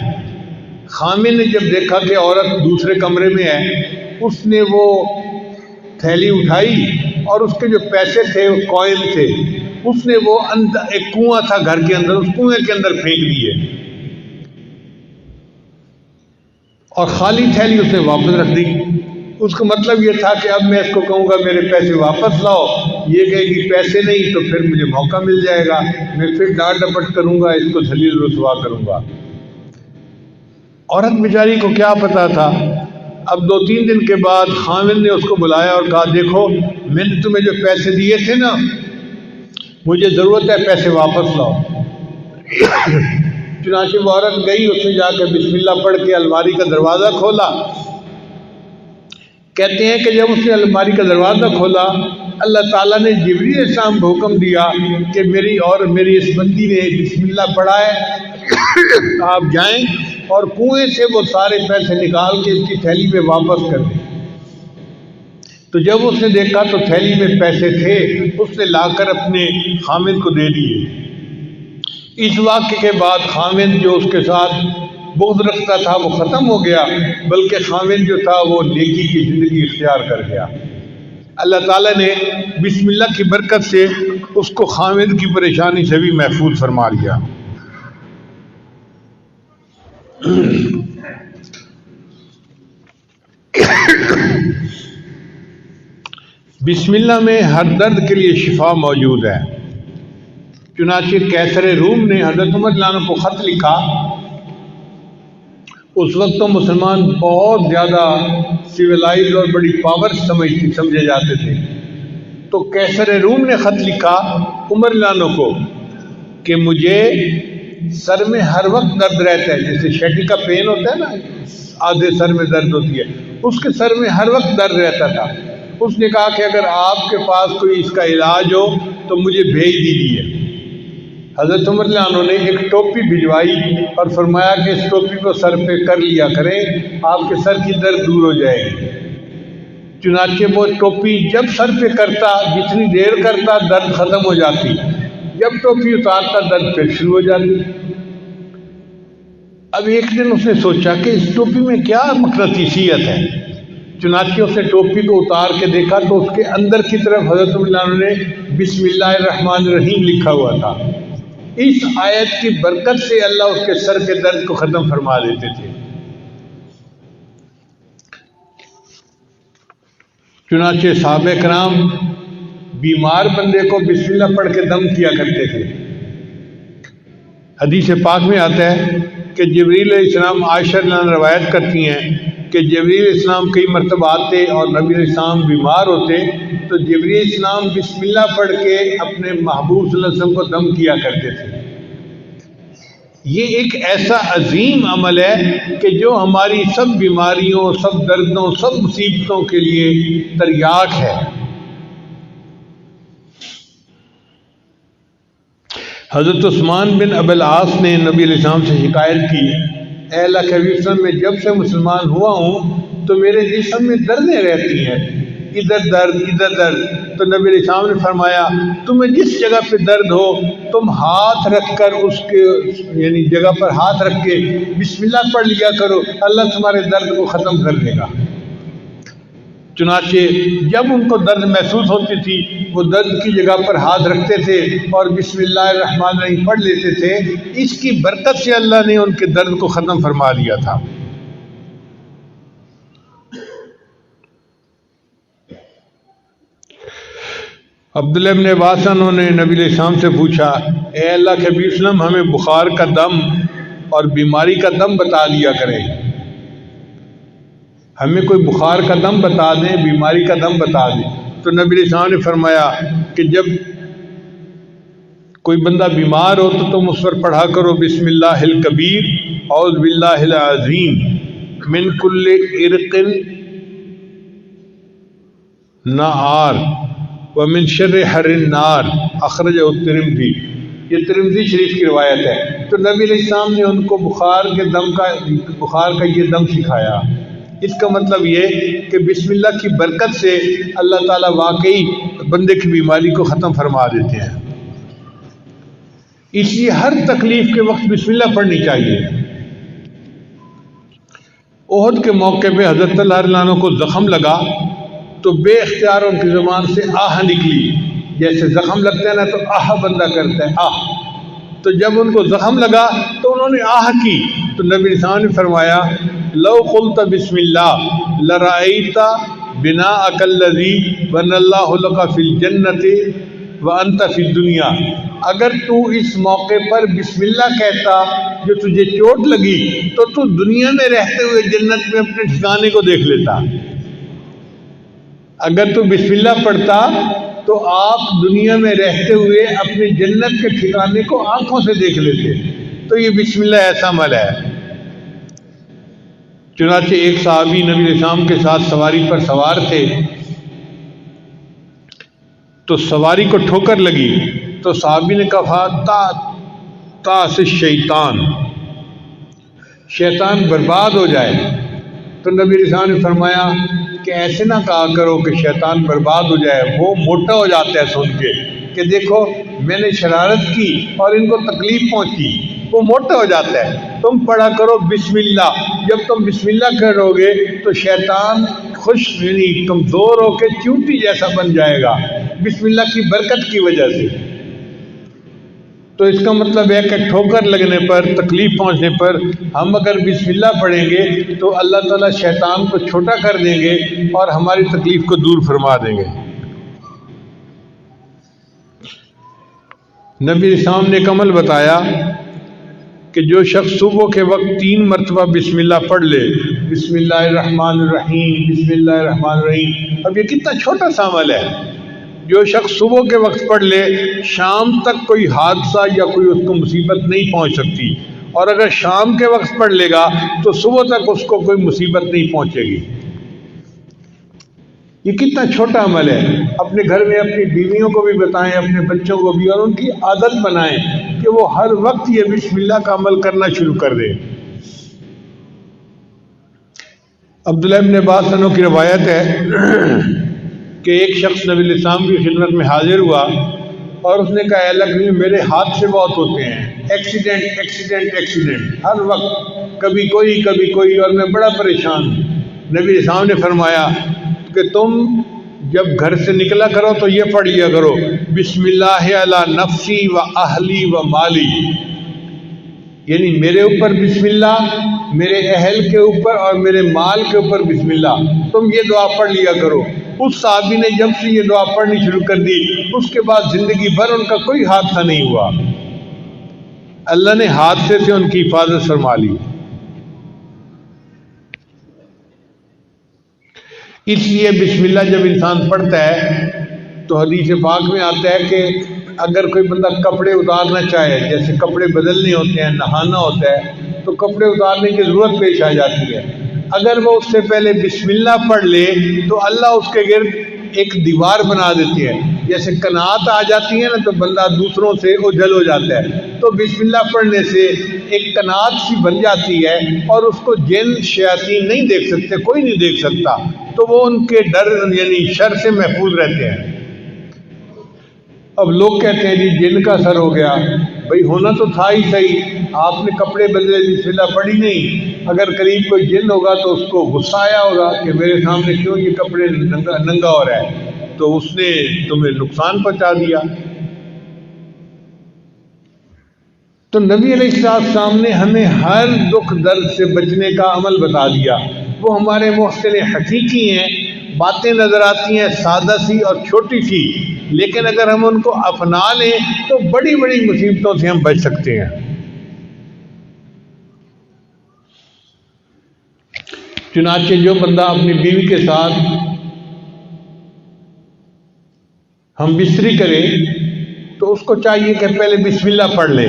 خامن نے جب دیکھا کہ عورت دوسرے کمرے میں ہے، اس نے وہ تھیلی اٹھائی اور اس کے جو پیسے تھے وہ کوئن تھے، اس نے وہ ایک کنواں تھا گھر کے اندر، اس کنویں کے اندر پھینک دیے۔ اور خالی تھیلی اس نے واپس رکھ دی۔ اس کا مطلب یہ تھا کہ اب میں اس کو کہوں گا میرے پیسے واپس لاؤ، یہ کہے گی پیسے نہیں، تو پھر مجھے موقع مل جائے گا، میں پھر ڈانٹ ڈپٹ کروں گا، اس کو ذلیل رسوا کروں گا۔ عورت بیچاری کو کیا پتا تھا۔ اب 2-3 دن کے بعد خاوند نے اس کو بلایا اور کہا دیکھو میں نے تمہیں جو پیسے دیے تھے نا، مجھے ضرورت ہے، پیسے واپس لاؤ۔ چنانچہ وہ عورت گئی، اس نے جا کے بسم اللہ پڑھ کے الماری کا دروازہ کھولا۔ کہتے ہیں کہ جب اس نے الماری کا دروازہ کھولا، اللہ تعالیٰ نے جبریل علیہ السلام کو حکم دیا کہ میری اس بندی نے بسم اللہ پڑھا ہے، آپ جائیں اور کنویں سے وہ سارے پیسے نکال کے اس کی تھیلی میں واپس کر دیں۔ تو جب اس نے دیکھا تو تھیلی میں پیسے تھے، اس نے لا کر اپنے خامد کو دے دیے۔ اس واقعے کے بعد خامد جو اس کے ساتھ بغض رکھتا تھا وہ ختم ہو گیا، بلکہ خامد جو تھا وہ نیکی کی زندگی اختیار کر گیا۔ اللہ تعالیٰ نے بسم اللہ کی برکت سے اس کو خامد کی پریشانی سے بھی محفوظ فرما لیا۔ بسم اللہ میں ہر درد کے لیے شفا موجود ہے۔ چنانچہ قیصر روم نے حضرت عمر رضی اللہ عنہ کو خط لکھا۔ اس وقت تو مسلمان بہت زیادہ سویلائز اور بڑی پاور سمجھے جاتے تھے، تو قیصر روم نے خط لکھا عمر رضی اللہ عنہ کو کہ مجھے سر میں ہر وقت درد رہتا ہے، جیسے شیٹی کا پین ہوتا ہے نا، آدھے سر میں درد ہوتی ہے، اس کے سر میں ہر وقت درد رہتا تھا۔ اس نے کہا کہ اگر آپ کے پاس کوئی اس کا علاج ہو تو مجھے بھیج دیجیے۔ حضرت عمر رضی اللہ عنہ نے ایک ٹوپی بھجوائی اور فرمایا کہ اس ٹوپی کو سر پہ کر لیا کریں، آپ کے سر کی درد دور ہو جائے گی۔ چنانچہ وہ ٹوپی جب سر پہ کرتا، جتنی دیر کرتا درد ختم ہو جاتی، جب ٹوپی اتارتا درد پھر شروع ہو جاتی۔ اب ایک دن اس نے سوچا کہ اس ٹوپی میں کیا مقناطیسیت ہے، چنانچہ اس نے ٹوپی کو اتار کے دیکھا تو اس کے اندر کی طرف حضرت عمر رضی اللہ عنہ نے بسم اللہ الرحمن الرحیم لکھا ہوا تھا۔ اس آیت کی برکت سے اللہ اس کے سر کے درد کو ختم فرما دیتے تھے۔ چنانچہ صحابہ کرام بیمار بندے کو بسم اللہ پڑھ کے دم کیا کرتے تھے۔ حدیث پاک میں آتا ہے کہ جبریل علیہ السلام، عائشہ رضی اللہ عنہا روایت کرتی ہیں کہ جبریل علیہ السلام کئی مرتبہ آتے اور نبی علیہ السلام بیمار ہوتے تو جبریل علیہ السلام بسم اللہ پڑھ کے اپنے محبوب صلی اللہ علیہ وسلم کو دم کیا کرتے تھے۔ یہ ایک ایسا عظیم عمل ہے کہ جو ہماری سب بیماریوں، سب دردوں، سب مصیبتوں کے لیے تریاق ہے۔ حضرت عثمان بن ابی العاص نے نبی علیہ السلام سے شکایت کی، اے اللہ کے حبیب صلی اللہ علیہ وسلم، میں جب سے مسلمان ہوا ہوں تو میرے جسم میں دردیں رہتی ہیں، ادھر درد ادھر درد۔ تو نبی علیہ السلام نے فرمایا تمہیں جس جگہ پہ درد ہو تم ہاتھ رکھ کر اس کے یعنی جگہ پر ہاتھ رکھ کے بسم اللہ پڑھ لیا کرو، اللہ تمہارے درد کو ختم کر دے گا۔ چنانچہ جب ان کو درد محسوس ہوتی تھی وہ درد کی جگہ پر ہاتھ رکھتے تھے اور بسم اللہ الرحمن الرحیم پڑھ لیتے تھے۔ اس کی برکت سے اللہ نے ان کے درد کو ختم فرما دیا تھا۔ عبداللہ بن عباس انہوں نے نبی علیہ السلام سے پوچھا، اے اللہ کے حبیب صلی اللہ علیہ وسلم، ہمیں بخار کا دم اور بیماری کا دم بتا دیا کریں، ہمیں کوئی بخار کا دم بتا دیں، بیماری کا دم بتا دیں۔ تو نبی علیہ السلام نے فرمایا کہ جب کوئی بندہ بیمار ہو تو تم اس پر پڑھا کرو بسم اللہ الکبیر اعوذ باللہ العظیم من کل عرق نار ومن شر حر النار اخرجہ الترمذی۔ یہ ترمذی شریف کی روایت ہے۔ تو نبی علیہ السلام نے ان کو بخار کا یہ دم سکھایا۔ اس کا مطلب یہ کہ بسم اللہ کی برکت سے اللہ تعالیٰ واقعی بندے کی بیماری کو ختم فرما دیتے ہیں۔ اس لیے ہر تکلیف کے وقت بسم اللہ پڑھنی چاہیے۔ احد کے موقع پہ حضرت طلحہ رضی اللہ عنہ کو زخم لگا تو بے اختیار ان کی زبان سے آہ نکلی، جیسے زخم لگتا ہے نا تو آہ بندہ کرتا ہے، آہ۔ تو جب ان کو زخم لگا تو انہوں نے آہ کی تو نبی علیہ السلام نے فرمایا لو قلت بسم اللہ لرأیت بناءک الذی بنى اللہ لک فی الجنۃ وانت فی الدنیا، اگر تو اس موقع پر بسم اللہ کہتا جو تجھے چوٹ لگی تو تو دنیا میں رہتے ہوئے جنت میں اپنے ٹھکانے کو دیکھ لیتا۔ اگر تو بسم اللہ پڑھتا تو آپ دنیا میں رہتے ہوئے اپنے جنت کے ٹھکانے کو آنکھوں سے دیکھ لیتے۔ تو یہ بسم اللہ ایسا عمل ہے۔ چنانچہ ایک صحابی نبی علیہ السلام کے ساتھ سواری پر سوار تھے، تو سواری کو ٹھوکر لگی تو صحابی نے کہا تا سے شیطان برباد ہو جائے۔ تو نبی علیہ السلام نے فرمایا کہ ایسے نہ کہا کرو کہ شیطان برباد ہو جائے، وہ موٹا ہو جاتا ہے سن کے کہ دیکھو میں نے شرارت کی اور ان کو تکلیف پہنچی، وہ موٹا ہو جاتا ہے۔ تم پڑھا کرو بسم اللہ، جب تم بسم اللہ کرو گے تو شیطان خوش یعنی کمزور ہو کے چیونٹی جیسا بن جائے گا بسم اللہ کی برکت کی وجہ سے۔ تو اس کا مطلب ہے کہ ٹھوکر لگنے پر، تکلیف پہنچنے پر ہم اگر بسم اللہ پڑھیں گے تو اللہ تعالیٰ شیطان کو چھوٹا کر دیں گے اور ہماری تکلیف کو دور فرما دیں گے۔ نبی علیہ السلام نے ایک عمل بتایا کہ جو شخص صبح کے وقت 3 مرتبہ بسم اللہ پڑھ لے، بسم اللہ الرحمن الرحیم، بسم اللہ الرحمن الرحیم، اب یہ کتنا چھوٹا سا عمل ہے، جو شخص صبح کے وقت پڑھ لے شام تک کوئی حادثہ یا کوئی اس کو مصیبت نہیں پہنچ سکتی، اور اگر شام کے وقت پڑھ لے گا تو صبح تک اس کو کوئی مصیبت نہیں پہنچے گی۔ یہ کتنا چھوٹا عمل ہے۔ اپنے گھر میں اپنی بیویوں کو بھی بتائیں، اپنے بچوں کو بھی، اور ان کی عادت بنائیں کہ وہ ہر وقت یہ بسم اللہ کا عمل کرنا شروع کر دیں۔ عبداللہ ابن عباس عنہ کی روایت ہے کہ ایک شخص نبی علیہ السلام کی خدمت میں حاضر ہوا اور اس نے کہا اے اللہ کے میرے حادثے بہت ہوتے ہیں، ایکسیڈنٹ ہر وقت، کبھی کوئی اور میں بڑا پریشان ہوں۔ نبی علیہ السلام نے فرمایا کہ تم جب گھر سے نکلا کرو تو یہ پڑھ لیا کرو بسم اللہ علی نفسی و اہلی و مالی، یعنی میرے اوپر بسم اللہ، میرے اہل کے اوپر اور میرے مال کے اوپر بسم اللہ، تم یہ دعا پڑھ لیا کرو۔ اس صحابی نے جب سے یہ دعا پڑھنی شروع کر دی اس کے بعد زندگی بھر ان کا کوئی حادثہ نہیں ہوا، اللہ نے حادثے سے ان کی حفاظت فرما لی۔ اس لیے بسم اللہ جب انسان پڑھتا ہے تو حدیث پاک میں آتا ہے کہ اگر کوئی بندہ کپڑے اتارنا چاہے، جیسے کپڑے بدلنے ہوتے ہیں، نہانا ہوتا ہے تو کپڑے اتارنے کی ضرورت پیش آ جاتی ہے، اگر وہ اس سے پہلے بسم اللہ پڑھ لے تو اللہ اس کے گرد ایک دیوار بنا دیتی ہے، جیسے قناعت آ جاتی ہے نا تو بندہ دوسروں سے اوجھل ہو جاتا ہے، تو بسم اللہ پڑھنے سے ایک قناعت سی بن جاتی ہے اور اس کو جن شیاطین نہیں دیکھ سکتے، کوئی نہیں دیکھ سکتا، تو وہ ان کے ڈر یعنی شر سے محفوظ رہتے ہیں۔ اب لوگ کہتے ہیں جی جن کا اثر ہو گیا، بھئی ہونا تو تھا ہی صحیح، آپ نے کپڑے بدلے بسم اللہ پڑھی نہیں، اگر قریب کوئی جن ہوگا تو اس کو غصہ آیا ہوگا کہ میرے سامنے کیوں یہ کپڑے ننگا ہو رہا ہے، تو اس نے تمہیں نقصان پہنچا دیا۔ تو نبی علیہ السلام نے ہمیں ہر دکھ درد سے بچنے کا عمل بتا دیا، وہ ہمارے محسن حقیقی ہیں، باتیں نظر آتی ہیں سادہ سی اور چھوٹی سی، لیکن اگر ہم ان کو اپنا لیں تو بڑی بڑی مصیبتوں سے ہم بچ سکتے ہیں۔ چنانچہ جو بندہ اپنی بیوی کے ساتھ ہم بستری کرے تو اس کو چاہیے کہ پہلے بسم اللہ پڑھ لے۔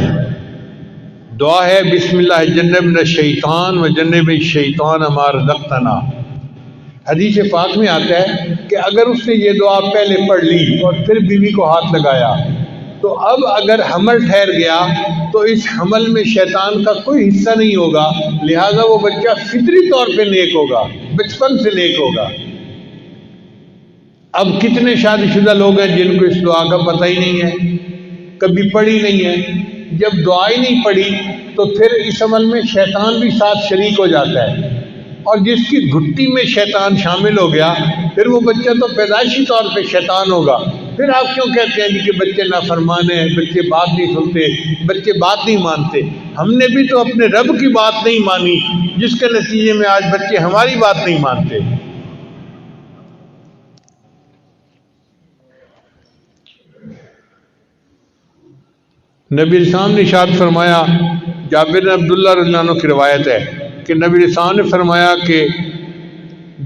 دعا ہے بسم اللہ جنبنا الشیطان و جنب الشیطان ما رزقتنا۔ حدیث پاک میں آتا ہے کہ اگر اس نے یہ دعا پہلے پڑھ لی اور پھر بیوی کو ہاتھ لگایا تو اب اگر حمل ٹھہر گیا تو اس حمل میں شیطان کا کوئی حصہ نہیں ہوگا، لہذا وہ بچہ فطری طور پہ نیک ہوگا، بچپن سے نیک ہوگا۔ اب کتنے شادی شدہ لوگ ہیں جن کو اس دعا کا پتہ ہی نہیں ہے، کبھی پڑھی نہیں ہے، جب دعا ہی نہیں پڑھی تو پھر اس عمل میں شیطان بھی ساتھ شریک ہو جاتا ہے، اور جس کی گھٹی میں شیطان شامل ہو گیا پھر وہ بچہ تو پیدائشی طور پہ شیطان ہوگا، پھر آپ کیوں کہتے ہیں جی کہ بچے نافرمان ہیں، بچے بات نہیں سنتے، بچے بات نہیں مانتے؟ ہم نے بھی تو اپنے رب کی بات نہیں مانی، جس کے نتیجے میں آج بچے ہماری بات نہیں مانتے۔ نبی اسلام نے ارشاد فرمایا، جابر بن عبداللہ رضی اللہ عنہ کی روایت ہے کہ نبی اسلام نے فرمایا کہ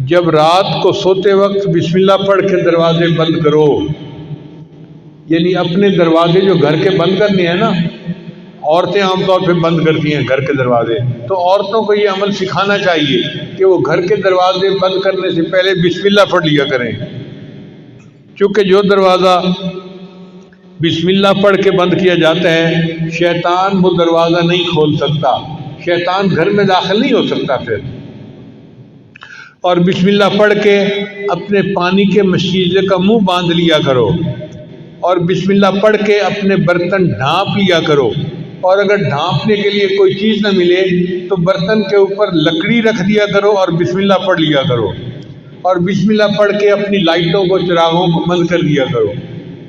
جب رات کو سوتے وقت بسم اللہ پڑھ کے دروازے بند کرو، یعنی اپنے دروازے جو گھر کے بند کرنے ہیں نا، عورتیں عام طور پہ بند کرتی ہیں گھر کے دروازے، تو عورتوں کو یہ عمل سکھانا چاہیے کہ وہ گھر کے دروازے بند کرنے سے پہلے بسم اللہ پڑھ لیا کریں، چونکہ جو دروازہ بسم اللہ پڑھ کے بند کیا جاتا ہے، شیطان وہ دروازہ نہیں کھول سکتا، شیطان گھر میں داخل نہیں ہو سکتا پھر۔ اور بسم اللہ پڑھ کے اپنے پانی کے مشیزے کا منہ باندھ لیا کرو، اور بسم اللہ پڑھ کے اپنے برتن ڈھانپ لیا کرو، اور اگر ڈھانپنے کے لیے کوئی چیز نہ ملے تو برتن کے اوپر لکڑی رکھ دیا کرو اور بسم اللہ پڑھ لیا کرو، اور بسم اللہ پڑھ کے اپنی لائٹوں کو چراغوں کو بند کر دیا کرو۔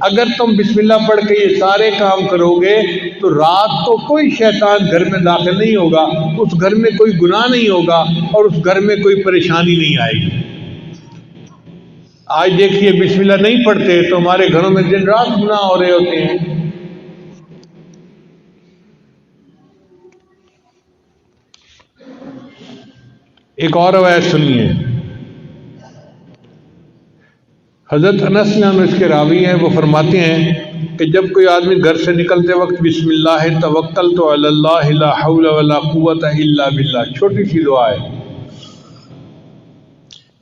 اگر تم بسم اللہ پڑھ کے یہ سارے کام کرو گے تو رات کو کوئی شیطان گھر میں داخل نہیں ہوگا، اس گھر میں کوئی گناہ نہیں ہوگا، اور اس گھر میں کوئی پریشانی نہیں آئے گی۔ آج دیکھیے بسم اللہ نہیں پڑھتے تو ہمارے گھروں میں دن رات گناہ ہو رہے ہوتے ہیں۔ ایک اور روایت سنیے، حضرت انس اس کے راوی ہیں، وہ فرماتے ہیں کہ جب کوئی آدمی گھر سے نکلتے وقت بسم اللہ توکلت علی اللہ لا حول ولا قوت الا باللہ، چھوٹی سی دعا ہے،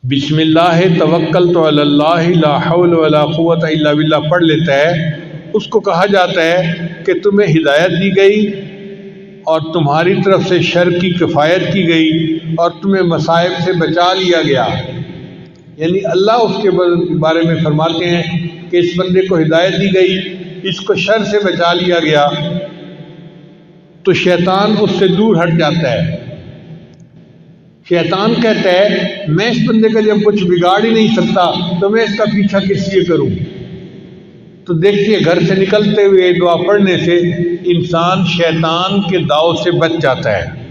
بسم اللہ توکلت علی اللہ لا حول ولا قوت الا باللہ پڑھ لیتا ہے، اس کو کہا جاتا ہے کہ تمہیں ہدایت دی گئی اور تمہاری طرف سے شر کی کفایت کی گئی اور تمہیں مصائب سے بچا لیا گیا۔ یعنی اللہ اس کے بارے میں فرماتے ہیں کہ اس بندے کو ہدایت دی گئی، اس کو شر سے بچا لیا گیا، تو شیطان اس سے دور ہٹ جاتا ہے۔ شیطان کہتا ہے میں اس بندے کا جب کچھ بگاڑ ہی نہیں سکتا تو میں اس کا پیچھا کس لیے کروں؟ تو دیکھیے گھر سے نکلتے ہوئے دعا پڑھنے سے انسان شیطان کے داؤ سے بچ جاتا ہے۔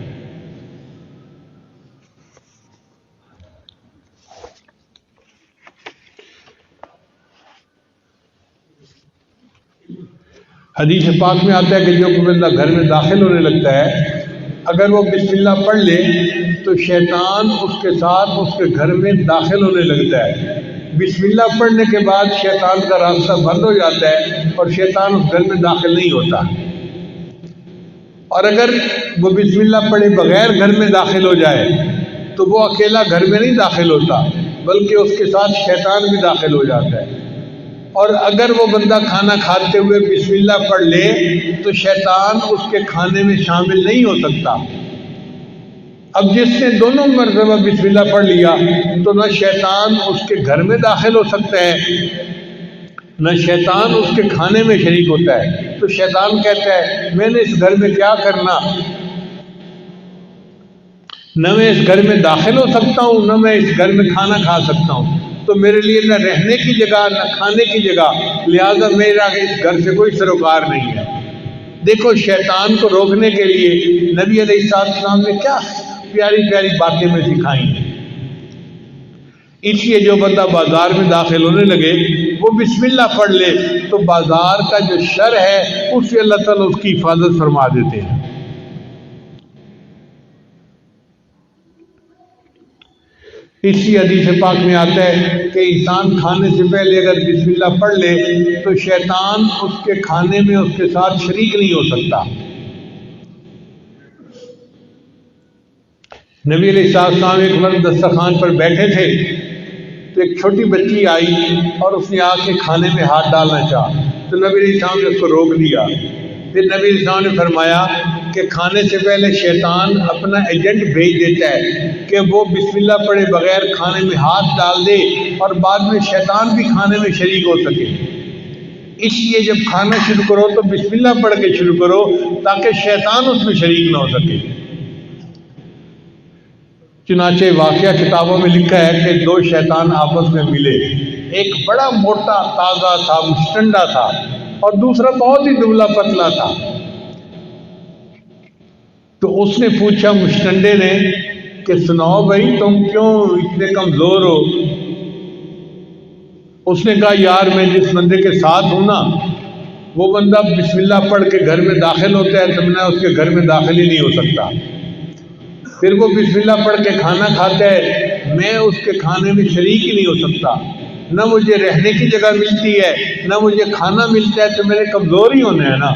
حدیث پاک میں آتا ہے کہ جو کوئی بندہ گھر میں داخل ہونے لگتا ہے، اگر وہ بسم اللہ پڑھ لے تو شیطان اس کے ساتھ اس کے گھر میں داخل ہونے لگتا ہے۔ بسم اللہ پڑھنے کے بعد شیطان کا راستہ بند ہو جاتا ہے اور شیطان اس گھر میں داخل نہیں ہوتا۔ اور اگر وہ بسم اللہ پڑھے بغیر گھر میں داخل ہو جائے تو وہ اکیلا گھر میں نہیں داخل ہوتا، بلکہ اس کے ساتھ شیطان بھی داخل ہو جاتا ہے۔ اور اگر وہ بندہ کھانا کھاتے ہوئے بسم اللہ پڑھ لے تو شیطان اس کے کھانے میں شامل نہیں ہو سکتا۔ اب جس نے دونوں مرتبہ بسم اللہ پڑھ لیا تو نہ شیطان اس کے گھر میں داخل ہو سکتا ہے، نہ شیطان اس کے کھانے میں شریک ہوتا ہے۔ تو شیطان کہتا ہے میں نے اس گھر میں کیا کرنا، نہ میں اس گھر میں داخل ہو سکتا ہوں، نہ میں اس گھر میں کھانا کھا سکتا ہوں، تو میرے لیے نہ رہنے کی جگہ نہ کھانے کی جگہ، لہذا میرا اس گھر سے کوئی سروکار نہیں ہے۔ دیکھو شیطان کو روکنے کے لیے نبی علیہ السلام نے کیا پیاری پیاری باتیں میں سکھائی ہیں۔ اس لیے جو بندہ بازار میں داخل ہونے لگے وہ بسم اللہ پڑھ لے تو بازار کا جو شر ہے اس سے اللہ تعالیٰ اس کی حفاظت فرما دیتے ہیں۔ اسی حدیث پاک میں آتا ہے کہ انسان کھانے سے پہلے اگر بسم اللہ پڑھ لے تو شیطان اس کے کھانے میں اس کے ساتھ شریک نہیں ہو سکتا۔ نبی علیہ السلام ایک مرتبہ دسترخوان پر بیٹھے تھے تو ایک چھوٹی بچی آئی اور اس نے آ کے کھانے میں ہاتھ ڈالنا چاہا تو نبی علیہ السلام نے اس کو روک دیا۔ پھر نبی علیہ السلام نے فرمایا کہ کھانے سے پہلے شیطان اپنا ایجنٹ بھیج دیتا ہے کہ وہ بسم اللہ پڑھے بغیر کھانے میں ہاتھ ڈال دے اور بعد میں شیطان بھی کھانے میں شریک ہو سکے۔ اس لیے جب کھانا شروع کرو تو بسم اللہ پڑھ کے شروع کرو تاکہ شیطان اس میں شریک نہ ہو سکے۔ چنانچہ واقعہ کتابوں میں لکھا ہے کہ دو شیطان آپس میں ملے، ایک بڑا موٹا تازہ تھا، مشٹنڈا تھا، اور دوسرا بہت ہی دبلا پتلا تھا۔ تو اس نے پوچھا مشٹنڈے نے کہ سناؤ بھائی تم کیوں اتنے کمزور ہو؟ اس نے کہا یار میں جس بندے کے ساتھ ہوں نا وہ بندہ بسم اللہ پڑھ کے گھر میں داخل ہوتا ہے تو میں اس کے گھر میں داخل ہی نہیں ہو سکتا، پھر وہ بسم اللہ پڑھ کے کھانا کھاتا ہے میں اس کے کھانے میں شریک ہی نہیں ہو سکتا، نہ مجھے رہنے کی جگہ ملتی ہے نہ مجھے کھانا ملتا ہے، تو میرے کمزور ہی ہونے ہیں نا۔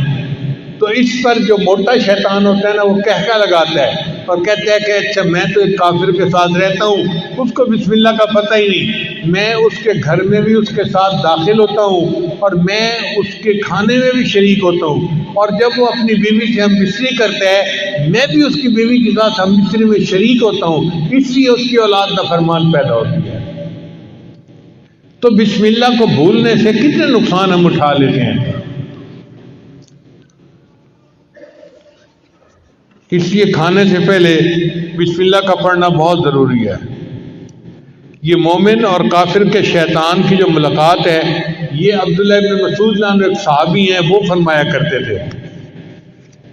تو اس پر جو موٹا شیطان ہوتا ہے نا وہ کہکا لگاتا ہے اور کہتا ہے کہ اچھا میں تو ایک کافر کے ساتھ رہتا ہوں، اس کو بسم اللہ کا پتہ ہی نہیں، میں اس کے گھر میں بھی اس کے ساتھ داخل ہوتا ہوں اور میں اس کے کھانے میں بھی شریک ہوتا ہوں، اور جب وہ اپنی بیوی سے ہم مصری کرتا ہے میں بھی اس کی بیوی کے ساتھ ہم مصری میں شریک ہوتا ہوں، اس لیے اس کی اولاد نافرمان پیدا ہوتی ہے۔ تو بسم اللہ کو بھولنے سے کتنے نقصان ہم اٹھا لیتے ہیں۔ اس لیے کھانے سے پہلے بسم اللہ کا پڑھنا بہت ضروری ہے۔ یہ مومن اور کافر کے شیطان کی جو ملاقات ہے یہ عبداللہ ابن مسعود نام ایک صحابی ہیں وہ فرمایا کرتے تھے،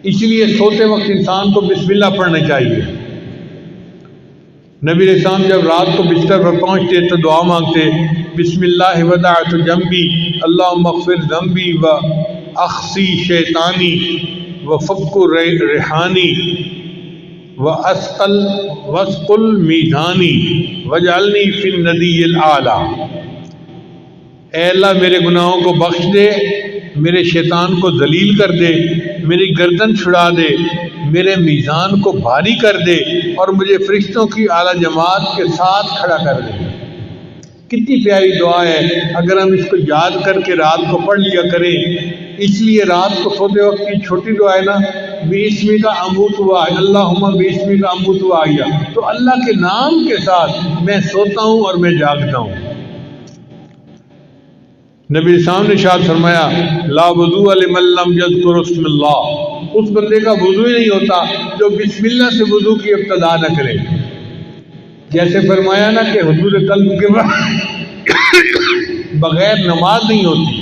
اس لیے سوتے وقت انسان کو بسم اللہ پڑھنا چاہیے۔ نبی علیہ السلام جب رات کو بستر پر پہنچتے تو دعا مانگتے بسم اللہ وضعت جنبی اللہم اغفر ذنبی و اخسی شیطانی وفک ریحانی واسقل میزانی وجعلنی فی الندی الاعلی۔ اے اللہ میرے گناہوں کو بخش دے، میرے شیطان کو ذلیل کر دے، میری گردن چھڑا دے، میرے میزان کو بھاری کر دے اور مجھے فرشتوں کی اعلیٰ جماعت کے ساتھ کھڑا کر دے۔ کتنی پیاری دعا ہے، اگر ہم اس کو یاد کر کے رات کو پڑھ لیا کریں۔ اس لیے رات کو سوتے وقت کی چھوٹی دعا ہے نا بِاسْمِکَ أَمُوتُ وَأَحْيَا، اللہم بِاسْمِکَ أَمُوتُ وَأَحْيَا، تو اللہ کے نام کے ساتھ میں سوتا ہوں اور میں جاگتا ہوں۔ نبی اسلام نے ارشاد فرمایا لا وضوء لمن لم یذکر اسم اللہ، اس بندے کا وضو ہی نہیں ہوتا جو بسم اللہ سے وضو کی ابتدا نہ کرے۔ جیسے فرمایا نا کہ حضور قلب کے بغیر نماز نہیں ہوتی،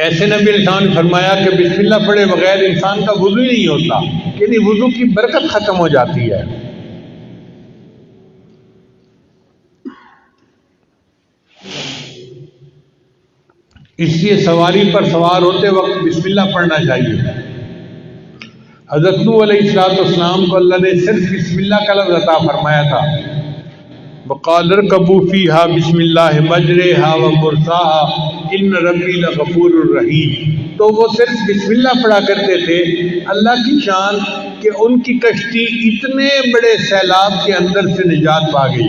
ایسے نبی علیہ السلام نے فرمایا کہ بسم اللہ پڑھے بغیر انسان کا وضو ہی نہیں ہوتا، یعنی وضو کی برکت ختم ہو جاتی ہے۔ اس لیے سواری پر سوار ہوتے وقت بسم اللہ پڑھنا چاہیے۔ حضرت نوح علیہ السلام کو اللہ نے صرف بسم اللہ کا لفظ عطا فرمایا تھا، وقال اركبوا فيها بسم الله مجريها ومرساها ان ربي لغفور رحیم، تو وہ صرف بسم اللہ پڑھا کرتے تھے۔ اللہ کی شان کہ ان کی کشتی اتنے بڑے سیلاب کے اندر سے نجات پا گئی۔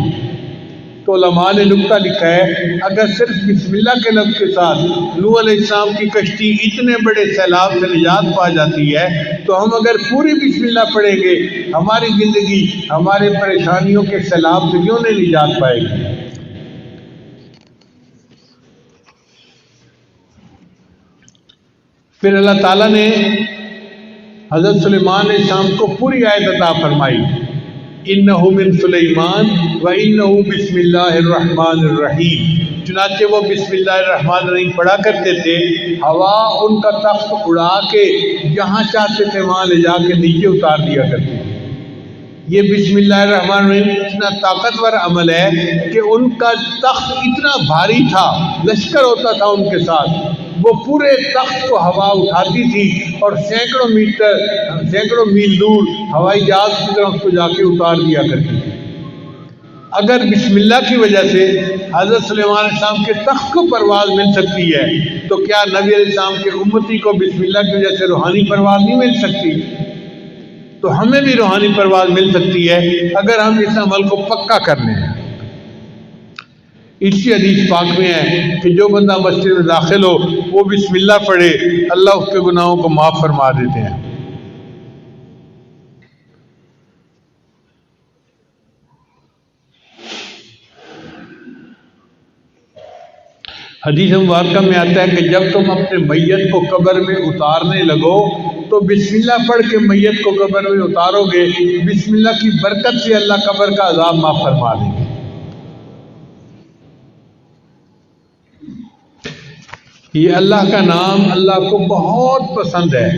تو علماء نے نکتہ لکھا ہے اگر صرف بسم اللہ کے لفظ کے ساتھ نوح علیہ السلام کی کشتی اتنے بڑے سیلاب سے نجات پا جاتی ہے تو ہم اگر پوری بسم اللہ پڑھیں گے ہماری زندگی ہمارے پریشانیوں کے سیلاب سے کیوں نہیں نجات پائے گی۔ پھر اللہ تعالیٰ نے حضرت سلیمان علیہ السلام کو پوری آیت عطا فرمائی انہ من سلیمان و انہ بسم اللہ الرحمن الرحیم، چنانچہ وہ بسم اللہ الرحمن الرحیم پڑھا کرتے تھے، ہوا ان کا تخت اڑا کے جہاں چاہتے تھے وہاں لے جا کے نیچے اتار دیا کرتے تھے۔ یہ بسم اللہ الرحمن الرحیم اتنا طاقتور عمل ہے کہ ان کا تخت اتنا بھاری تھا، لشکر ہوتا تھا ان کے ساتھ، وہ پورے تخت کو ہوا اٹھاتی تھی اور سینکڑوں میل دور ہوائی جہاز کی طرف اس کو جا کے اتار دیا کرتی تھی۔ اگر بسم اللہ کی وجہ سے حضرت سلیمان علیہ السلام کے تخت کو پرواز مل سکتی ہے تو کیا نبی علیہ السلام کے امتی کو بسم اللہ کی وجہ سے روحانی پرواز نہیں مل سکتی؟ تو ہمیں بھی روحانی پرواز مل سکتی ہے اگر ہم اس عمل کو پکا کر لیں۔ اسی حدیث پاک میں ہے کہ جو بندہ مسجد میں داخل ہو وہ بسم اللہ پڑھے، اللہ اس کے گناہوں کو معاف فرما دیتے ہیں۔ حدیث مبارکہ میں آتا ہے کہ جب تم اپنے میت کو قبر میں اتارنے لگو تو بسم اللہ پڑھ کے میت کو قبر میں اتارو گے، بسم اللہ کی برکت سے اللہ قبر کا عذاب معاف فرما دیں گے۔ یہ اللہ کا نام اللہ کو بہت پسند ہے۔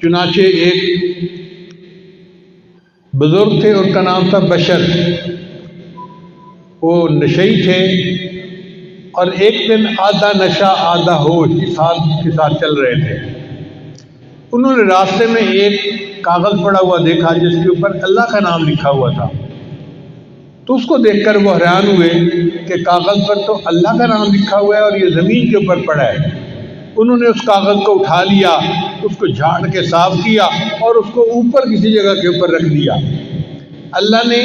چنانچہ ایک بزرگ تھے، ان کا نام تھا بشر، وہ نشئی تھے، اور ایک دن آدھا نشہ آدھا ہوش اس حالت کے ساتھ چل رہے تھے۔ انہوں نے راستے میں ایک کاغذ پڑا ہوا دیکھا جس کے اوپر اللہ کا نام لکھا ہوا تھا، تو اس کو دیکھ کر وہ حیران ہوئے کہ کاغذ پر تو اللہ کا نام لکھا ہوا ہے اور یہ زمین کے اوپر پڑا ہے۔ انہوں نے اس کاغذ کو اٹھا لیا، اس کو جھاڑ کے صاف کیا اور اس کو اوپر کسی جگہ کے اوپر رکھ دیا۔ اللہ نے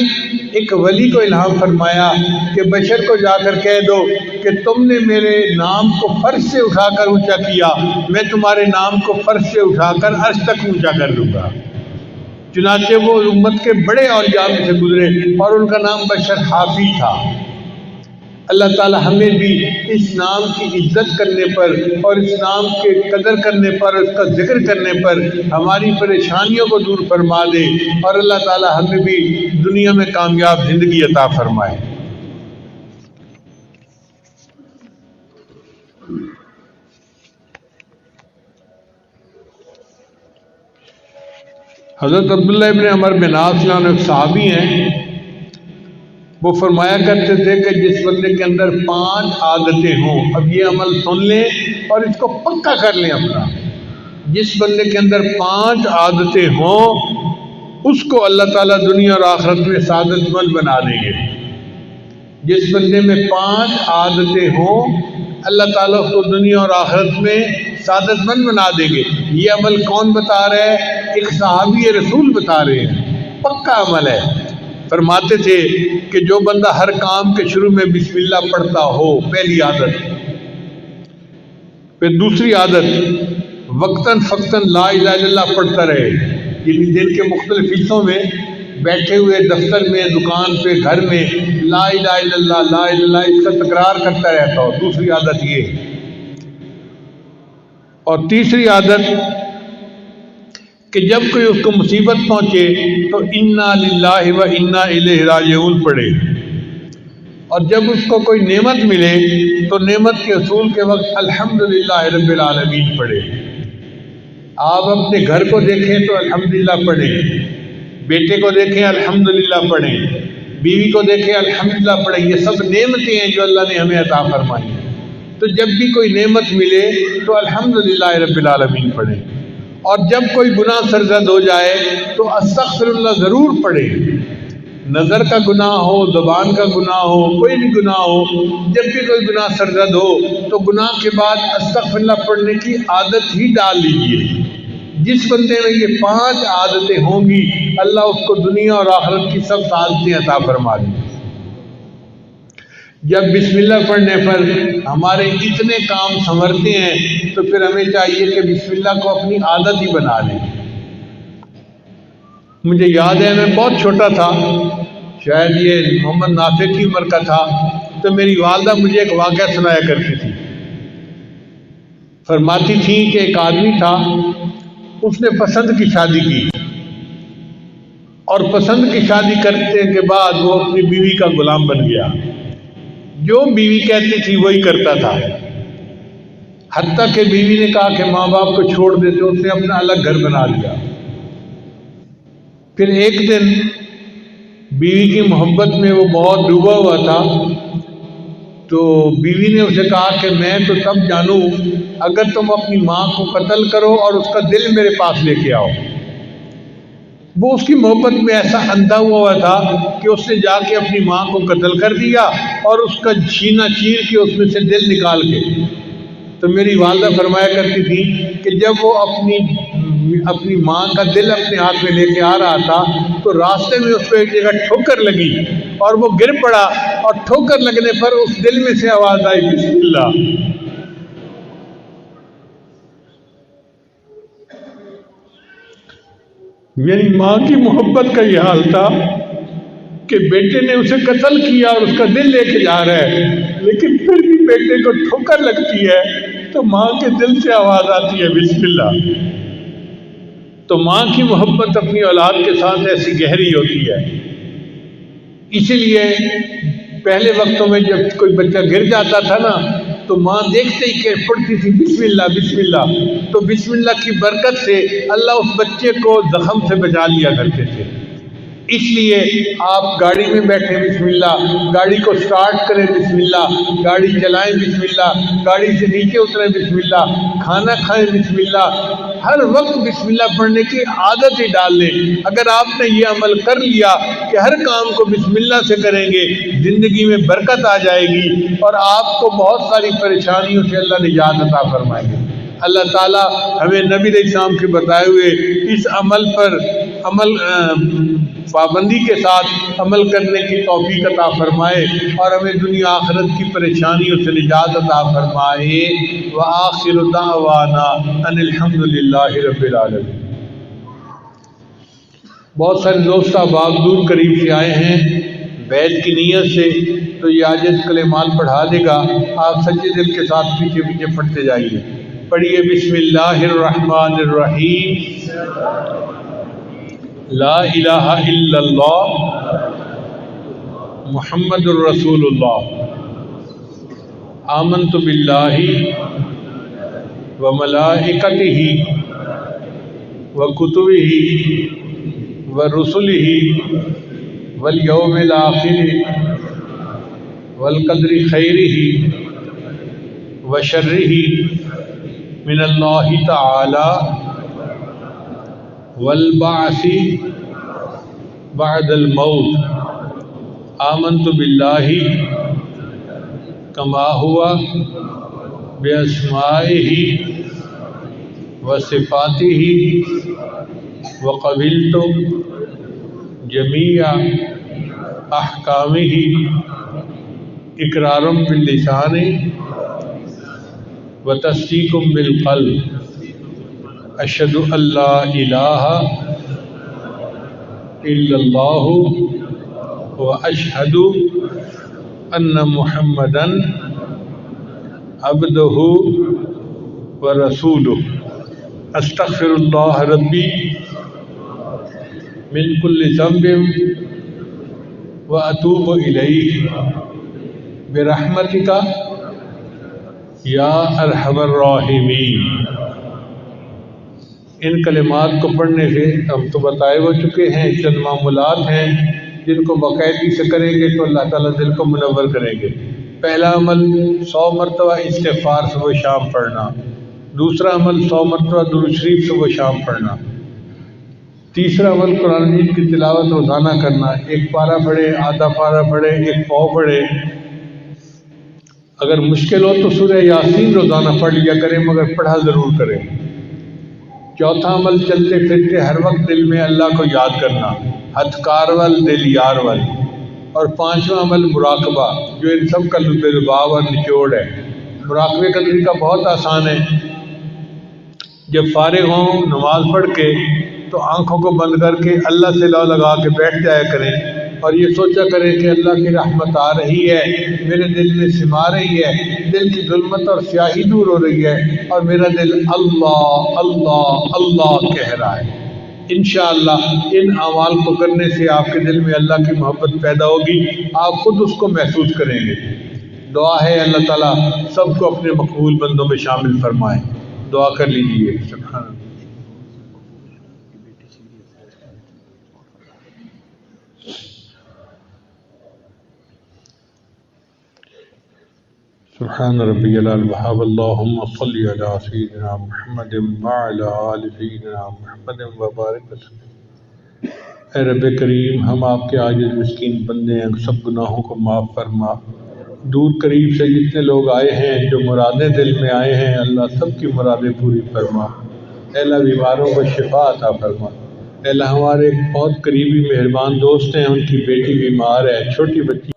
ایک ولی کو الہام فرمایا کہ بشر کو جا کر کہہ دو کہ تم نے میرے نام کو فرش سے اٹھا کر اونچا کیا، میں تمہارے نام کو فرش سے اٹھا کر عرش تک اونچا کر دوں گا۔ چنانچہ وہ امت کے بڑے اولیاء میں سے گزرے اور ان کا نام بشر حافی تھا۔ اللہ تعالی ہمیں بھی اس نام کی عزت کرنے پر اور اس نام کے قدر کرنے پر، اس کا ذکر کرنے پر ہماری پریشانیوں کو دور فرما دے، اور اللہ تعالی ہمیں بھی دنیا میں کامیاب زندگی عطا فرمائے۔ حضرت عبداللہ ابن عمر بن عاص ایک صحابی ہیں، وہ فرمایا کرتے تھے کہ جس بندے کے اندر 5 عادتیں ہوں، اب یہ عمل سن لیں اور اس کو پکا کر لیں اپنا، جس بندے کے اندر 5 عادتیں ہوں اس کو اللہ تعالیٰ دنیا اور آخرت میں سعادت مند بنا دیں گے۔ جس بندے میں 5 عادتیں ہوں اللہ تعالیٰ اس کو دنیا اور آخرت میں سعادت مند بنا دیں گے۔ یہ عمل کون بتا رہا ہے؟ ایک صحابی رسول بتا رہے ہیں، پکا عمل ہے۔ فرماتے تھے کہ جو بندہ ہر کام کے شروع میں بسم اللہ پڑھتا ہو، پہلی عادت۔ پھر دوسری عادت، وقتاً فقتاً لا الہ الا اللہ پڑھتا رہے، یعنی دن کے مختلف حصوں میں بیٹھے ہوئے دفتر میں، دکان پہ، گھر میں لا الہ الا اللہ لا الہ الا اللہ اس کا تکرار کرتا رہتا ہو، دوسری عادت یہ۔ اور تیسری عادت کہ جب کوئی اس کو مصیبت پہنچے تو انا للہ و انا الیہ راجعون پڑھے، اور جب اس کو کوئی نعمت ملے تو نعمت کے حصول کے وقت الحمدللہ رب العالمین پڑھے۔ آپ اپنے گھر کو دیکھیں تو الحمدللہ پڑھیں، بیٹے کو دیکھیں الحمدللہ پڑھیں، بیوی کو دیکھیں الحمدللہ پڑھیں، یہ سب نعمتیں ہیں جو اللہ نے ہمیں عطا فرمائی ہیں۔ تو جب بھی کوئی نعمت ملے تو الحمدللہ رب العالمین پڑھیں، اور جب کوئی گناہ سرزد ہو جائے تو استغفر اللہ ضرور پڑھے۔ نظر کا گناہ ہو، زبان کا گناہ ہو، کوئی بھی گناہ ہو، جب بھی کوئی گناہ سرزد ہو تو گناہ کے بعد استغفر اللہ پڑھنے کی عادت ہی ڈال لیجیے۔ جس بندے میں یہ 5 عادتیں ہوں گی اللہ اس کو دنیا اور آخرت کی سب سعادتیں عطا فرما دیں گے۔ جب بسم اللہ پڑھنے پر ہمارے اتنے کام سنورتے ہیں تو پھر ہمیں چاہیے کہ بسم اللہ کو اپنی عادت ہی بنا لیں۔ مجھے یاد ہے میں بہت چھوٹا تھا، شاید یہ محمد نافع کی عمر کا تھا، تو میری والدہ مجھے ایک واقعہ سنایا کرتی تھی۔ فرماتی تھی کہ ایک آدمی تھا، اس نے پسند کی شادی کی، اور پسند کی شادی کرنے کے بعد وہ اپنی بیوی کا غلام بن گیا، جو بیوی کہتی تھی وہی کرتا تھا، حتیٰ کہ بیوی نے کہا کہ ماں باپ کو چھوڑ دیتے، اس نے اپنا الگ گھر بنا لیا۔ پھر ایک دن بیوی کی محبت میں وہ بہت ڈوبا ہوا تھا، تو بیوی نے اسے کہا کہ میں تو تب جانوں اگر تم اپنی ماں کو قتل کرو اور اس کا دل میرے پاس لے کے آؤ۔ وہ اس کی محبت میں ایسا اندھا ہوا تھا کہ اس نے جا کے اپنی ماں کو قتل کر دیا اور اس کا سینہ چیر کے اس میں سے دل نکال کے۔ تو میری والدہ فرمایا کرتی تھی کہ جب وہ اپنی ماں کا دل اپنے ہاتھ میں لے کے آ رہا تھا تو راستے میں اس کو ایک جگہ ٹھوکر لگی اور وہ گر پڑا، اور ٹھوکر لگنے پر اس دل میں سے آواز آئی بسم اللہ۔ میری ماں کی محبت کا یہ حال تھا کہ بیٹے نے اسے قتل کیا اور اس کا دل لے کے جا رہا ہے، لیکن پھر بھی بیٹے کو ٹھوکر لگتی ہے تو ماں کے دل سے آواز آتی ہے بسم اللہ۔ تو ماں کی محبت اپنی اولاد کے ساتھ ایسی گہری ہوتی ہے۔ اسی لیے پہلے وقتوں میں جب کوئی بچہ گر جاتا تھا نا تو ماں دیکھتے ہی کہ پڑھتی تھی بسم اللہ بسم اللہ، تو بسم اللہ کی برکت سے اللہ اس بچے کو زخم سے بچا لیا کرتے تھے۔ اس لیے آپ گاڑی میں بیٹھیں بسم اللہ، گاڑی کو سٹارٹ کریں بسم اللہ، گاڑی چلائیں بسم اللہ، گاڑی سے نیچے اتریں بسم اللہ، کھانا کھائیں بسم اللہ، ہر وقت بسم اللہ پڑھنے کی عادت ہی ڈال لیں۔ اگر آپ نے یہ عمل کر لیا کہ ہر کام کو بسم اللہ سے کریں گے، زندگی میں برکت آ جائے گی اور آپ کو بہت ساری پریشانیوں سے اللہ نجات عطا فرمائیں گے۔ اللہ تعالیٰ ہمیں نبی علیہ السلام کے بتائے ہوئے اس عمل پر پابندی کے ساتھ عمل کرنے کی توفیق عطا فرمائے اور ہمیں دنیا آخرت کی پریشانیوں سے نجات عطا فرمائے۔ وآخر دعوانا ان الحمد للہ رب العالمین۔ بہت سارے دوست احباب دور قریب سے آئے ہیں بیت کی نیت سے، تو یہ عاجز کلمات پڑھا دے گا، آپ سچے دل کے ساتھ پیچھے پیچھے پڑھتے جائیے۔ پڑھیے بسم اللہ الرحمن الرحیم، لا الہ الا اللہ محمد الرسول اللہ، آمنت باللہ وملائکتہ وکتبہ ورسلہ والیوم الآخر والقدر خیرہ وشرہ من اللہ تعالی والبعث بعد الموت، آمنت باللہ کما ہوا باسمائہ وصفاتہ وقبلت جمیع احکامہ اقرارا باللسان وتصدیق بالقلب، اشہد ان لا الہ الا اللہ واشہد ان محمدا عبدہ ورسولہ، استغفر اللہ ربی من کل ذنب واتوب الیہ برحمتک یا ارحم الراحمین۔ ان کلمات کو پڑھنے سے ہم تو بتائے ہو چکے ہیں، چند معمولات ہیں جن کو باقاعدگی سے کریں گے تو اللہ تعالیٰ دل کو منور کریں گے۔ پہلا عمل 100 مرتبہ استغفار صبح شام پڑھنا، دوسرا عمل 100 مرتبہ درود شریف صبح شام پڑھنا، تیسرا عمل قرآن مجید کی تلاوت روزانہ کرنا، ایک پارہ پڑھے، آدھا پارہ پڑھے، ایک پاؤ پڑھے، اگر مشکل ہو تو سورہ یاسین روزانہ پڑھ لیا کریں مگر پڑھا ضرور کریں۔ چوتھا عمل چلتے پھرتے ہر وقت دل میں اللہ کو یاد کرنا، ہتھ کارول دل یارول۔ اور پانچواں عمل مراقبہ، جو ان سب کا لب لباب اور نچوڑ ہے۔ مراقبے کا طریقہ بہت آسان ہے، جب فارغ ہوں نماز پڑھ کے تو آنکھوں کو بند کر کے اللہ سے لو لگا کے بیٹھ جایا کریں اور یہ سوچا کریں کہ اللہ کی رحمت آ رہی ہے، میرے دل میں سما رہی ہے، دل کی ظلمت اور سیاہی دور ہو رہی ہے اور میرا دل اللہ اللہ اللہ کہہ رہا ہے۔ انشاءاللہ ان اعمال کو کرنے سے آپ کے دل میں اللہ کی محبت پیدا ہوگی، آپ خود اس کو محسوس کریں گے۔ دعا ہے اللہ تعالیٰ سب کو اپنے مقبول بندوں میں شامل فرمائے۔ دعا کر لیجیے۔ سبحان اللہ۔ سبحان ربی العظیم، اللہم صلی علی سیدنا محمد وعلی آل سیدنا محمد وبارک وسلم۔ اے رب کریم، ہم آپ کے عاجز مسکین بندے ہیں، سب گناہوں کو معاف فرما۔ دور قریب سے جتنے لوگ آئے ہیں، جو مرادیں دل میں آئے ہیں، اللہ سب کی مرادیں پوری فرما۔ اے اللہ بیماروں کو شفا عطا فرما۔ اے اللہ ہمارے ایک بہت قریبی مہربان دوست ہیں، ان کی بیٹی بیمار ہے، چھوٹی بچی